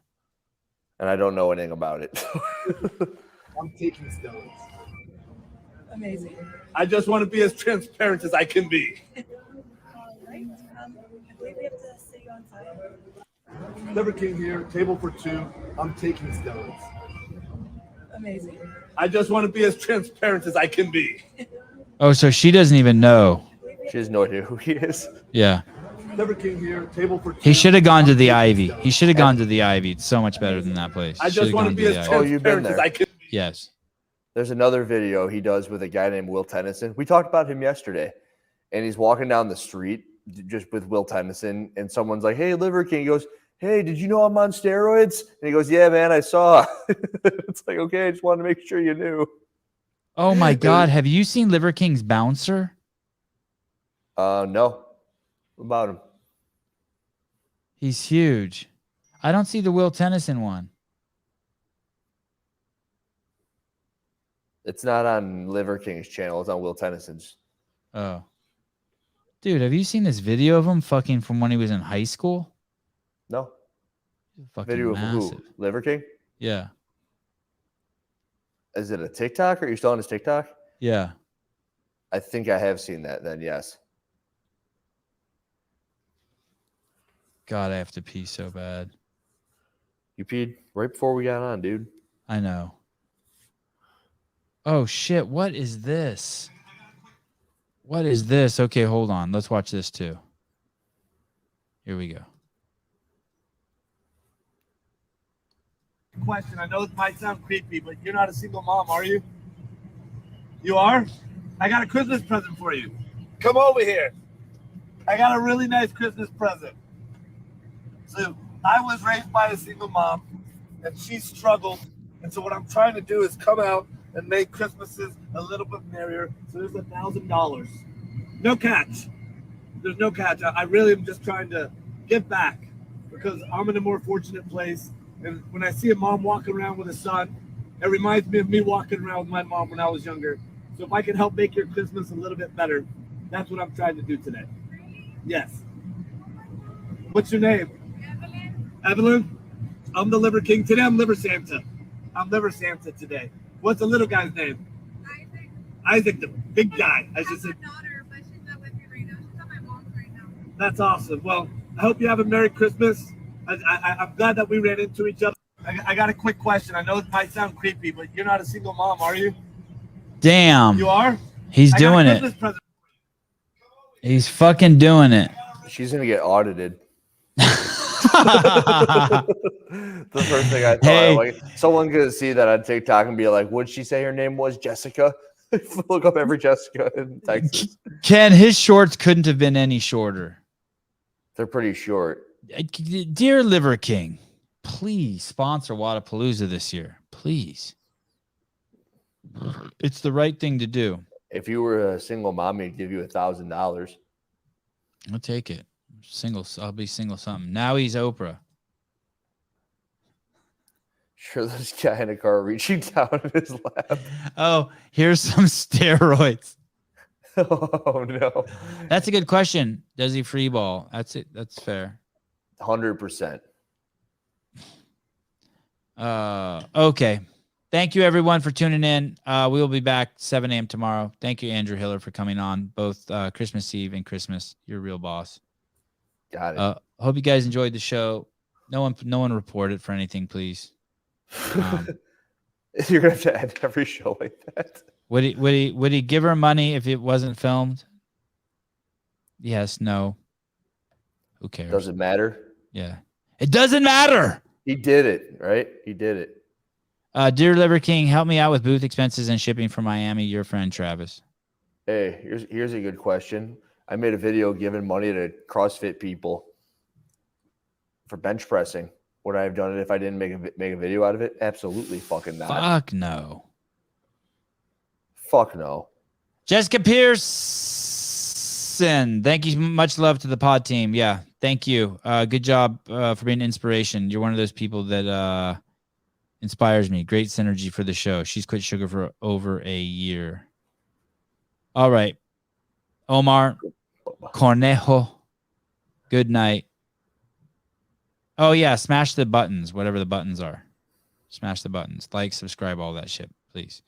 And I don't know anything about it. I'm taking steroids. Amazing. I just want to be as transparent as I can be. I believe we have to see you on site. Liver King here, table for 2. I'm taking steroids. Amazing. I just want to be as transparent as I can be. Oh, so she doesn't even know. She has no idea who he is. Yeah. Liver King here, table for 2. He should have gone to the Ivy. It's so much better than that place. I just want to be as transparent as I can be. Yes. There's another video he does with a guy named Will Tennyson. We talked about him yesterday. And he's walking down the street just with Will Tennyson. And someone's like, "Hey, Liver King." He goes, "Hey, did you know I'm on steroids?" And he goes, "Yeah, man, I saw." It's like, okay, I just wanted to make sure you knew. Oh my God. Have you seen Liver King's bouncer? No. What about him? He's huge. I don't see the Will Tennyson one. It's not on Liver King's channel. It's on Will Tennyson's. Oh. Dude, have you seen this video of him fucking from when he was in high school? No. Fucking video massive. of who? Liver King? Yeah. Is it a TikTok? Are you still on his TikTok? Yeah. I think I have seen that then, yes. God, I have to pee so bad. You peed right before we got on, dude. I know. Oh, shit. What is this? What is this? Okay, hold on. Let's watch this too. Here we go. Question. I know it might sound creepy, but you're not a single mom, are you? You are? I got a Christmas present for you. Come over here. I got a really nice Christmas present. So I was raised by a single mom, and she struggled. And so what I'm trying to do is come out and make Christmases a little bit merrier. So there's $1,000. No catch. There's no catch. I really am just trying to give back because I'm in a more fortunate place. And when I see a mom walking around with a son It reminds me of me walking around with my mom when I was younger. So if I can help make your Christmas a little bit better, that's what I'm trying to do today. Yes. What's your name? Evelyn? I'm the Liver King. Today I'm Liver Santa. I'm Liver Santa today. What's the little guy's name? Isaac. Isaac, the big guy. I should say. Daughter, but she's not with me right now. She's at my mom's right now. That's awesome. Well, I hope you have a Merry Christmas. I'm glad that we ran into each other. I got a quick question. I know it might sound creepy, but you're not a single mom, are you? Damn. You are? He's doing it. He's fucking doing it. She's going to get audited. The first thing I thought, Hey. like, someone could see that on TikTok and be like, "Would she say her name was Jessica?" Look up every Jessica in Texas. Ken, his shorts couldn't have been any shorter. They're pretty short. Dear Liver King, please sponsor Wadapalooza this year. Please. It's the right thing to do. If you were a single mom, he'd give you $1,000. I'll take it. I'll be single something. Now he's Oprah. Sure, this guy in a car reaching down in his lap. Oh, here's some steroids. Oh no, that's a good question. Does he free ball? That's it. That's fair. 100%. Okay. Thank you everyone for tuning in. We will be back 7 a.m. tomorrow. Thank you, Andrew Hiller, for coming on both Christmas Eve and Christmas. You're a real boss. Got it. Hope you guys enjoyed the show. No one report it for anything, please. You're gonna have to end every show like that. Would he give her money if it wasn't filmed? Yes, no. Who cares? Doesn't matter. Yeah. It doesn't matter. He did it, right? He did it. Dear Liver King, help me out with booth expenses and shipping from Miami. Your friend Travis. Hey, here's a good question. I made a video giving money to CrossFit people for bench pressing. Would I have done it if I didn't make a video out of it? Absolutely fucking not. Fuck no. Fuck no. Jessica Pearson, thank you. Much love to the pod team. Yeah, thank you. Good job for being an inspiration. You're one of those people that inspires me. Great synergy for the show. She's quit sugar for over a year. All right. Omar Cornejo, good night. Oh, yeah. Smash the buttons, whatever the buttons are. Smash the buttons. Like, subscribe, all that shit, please.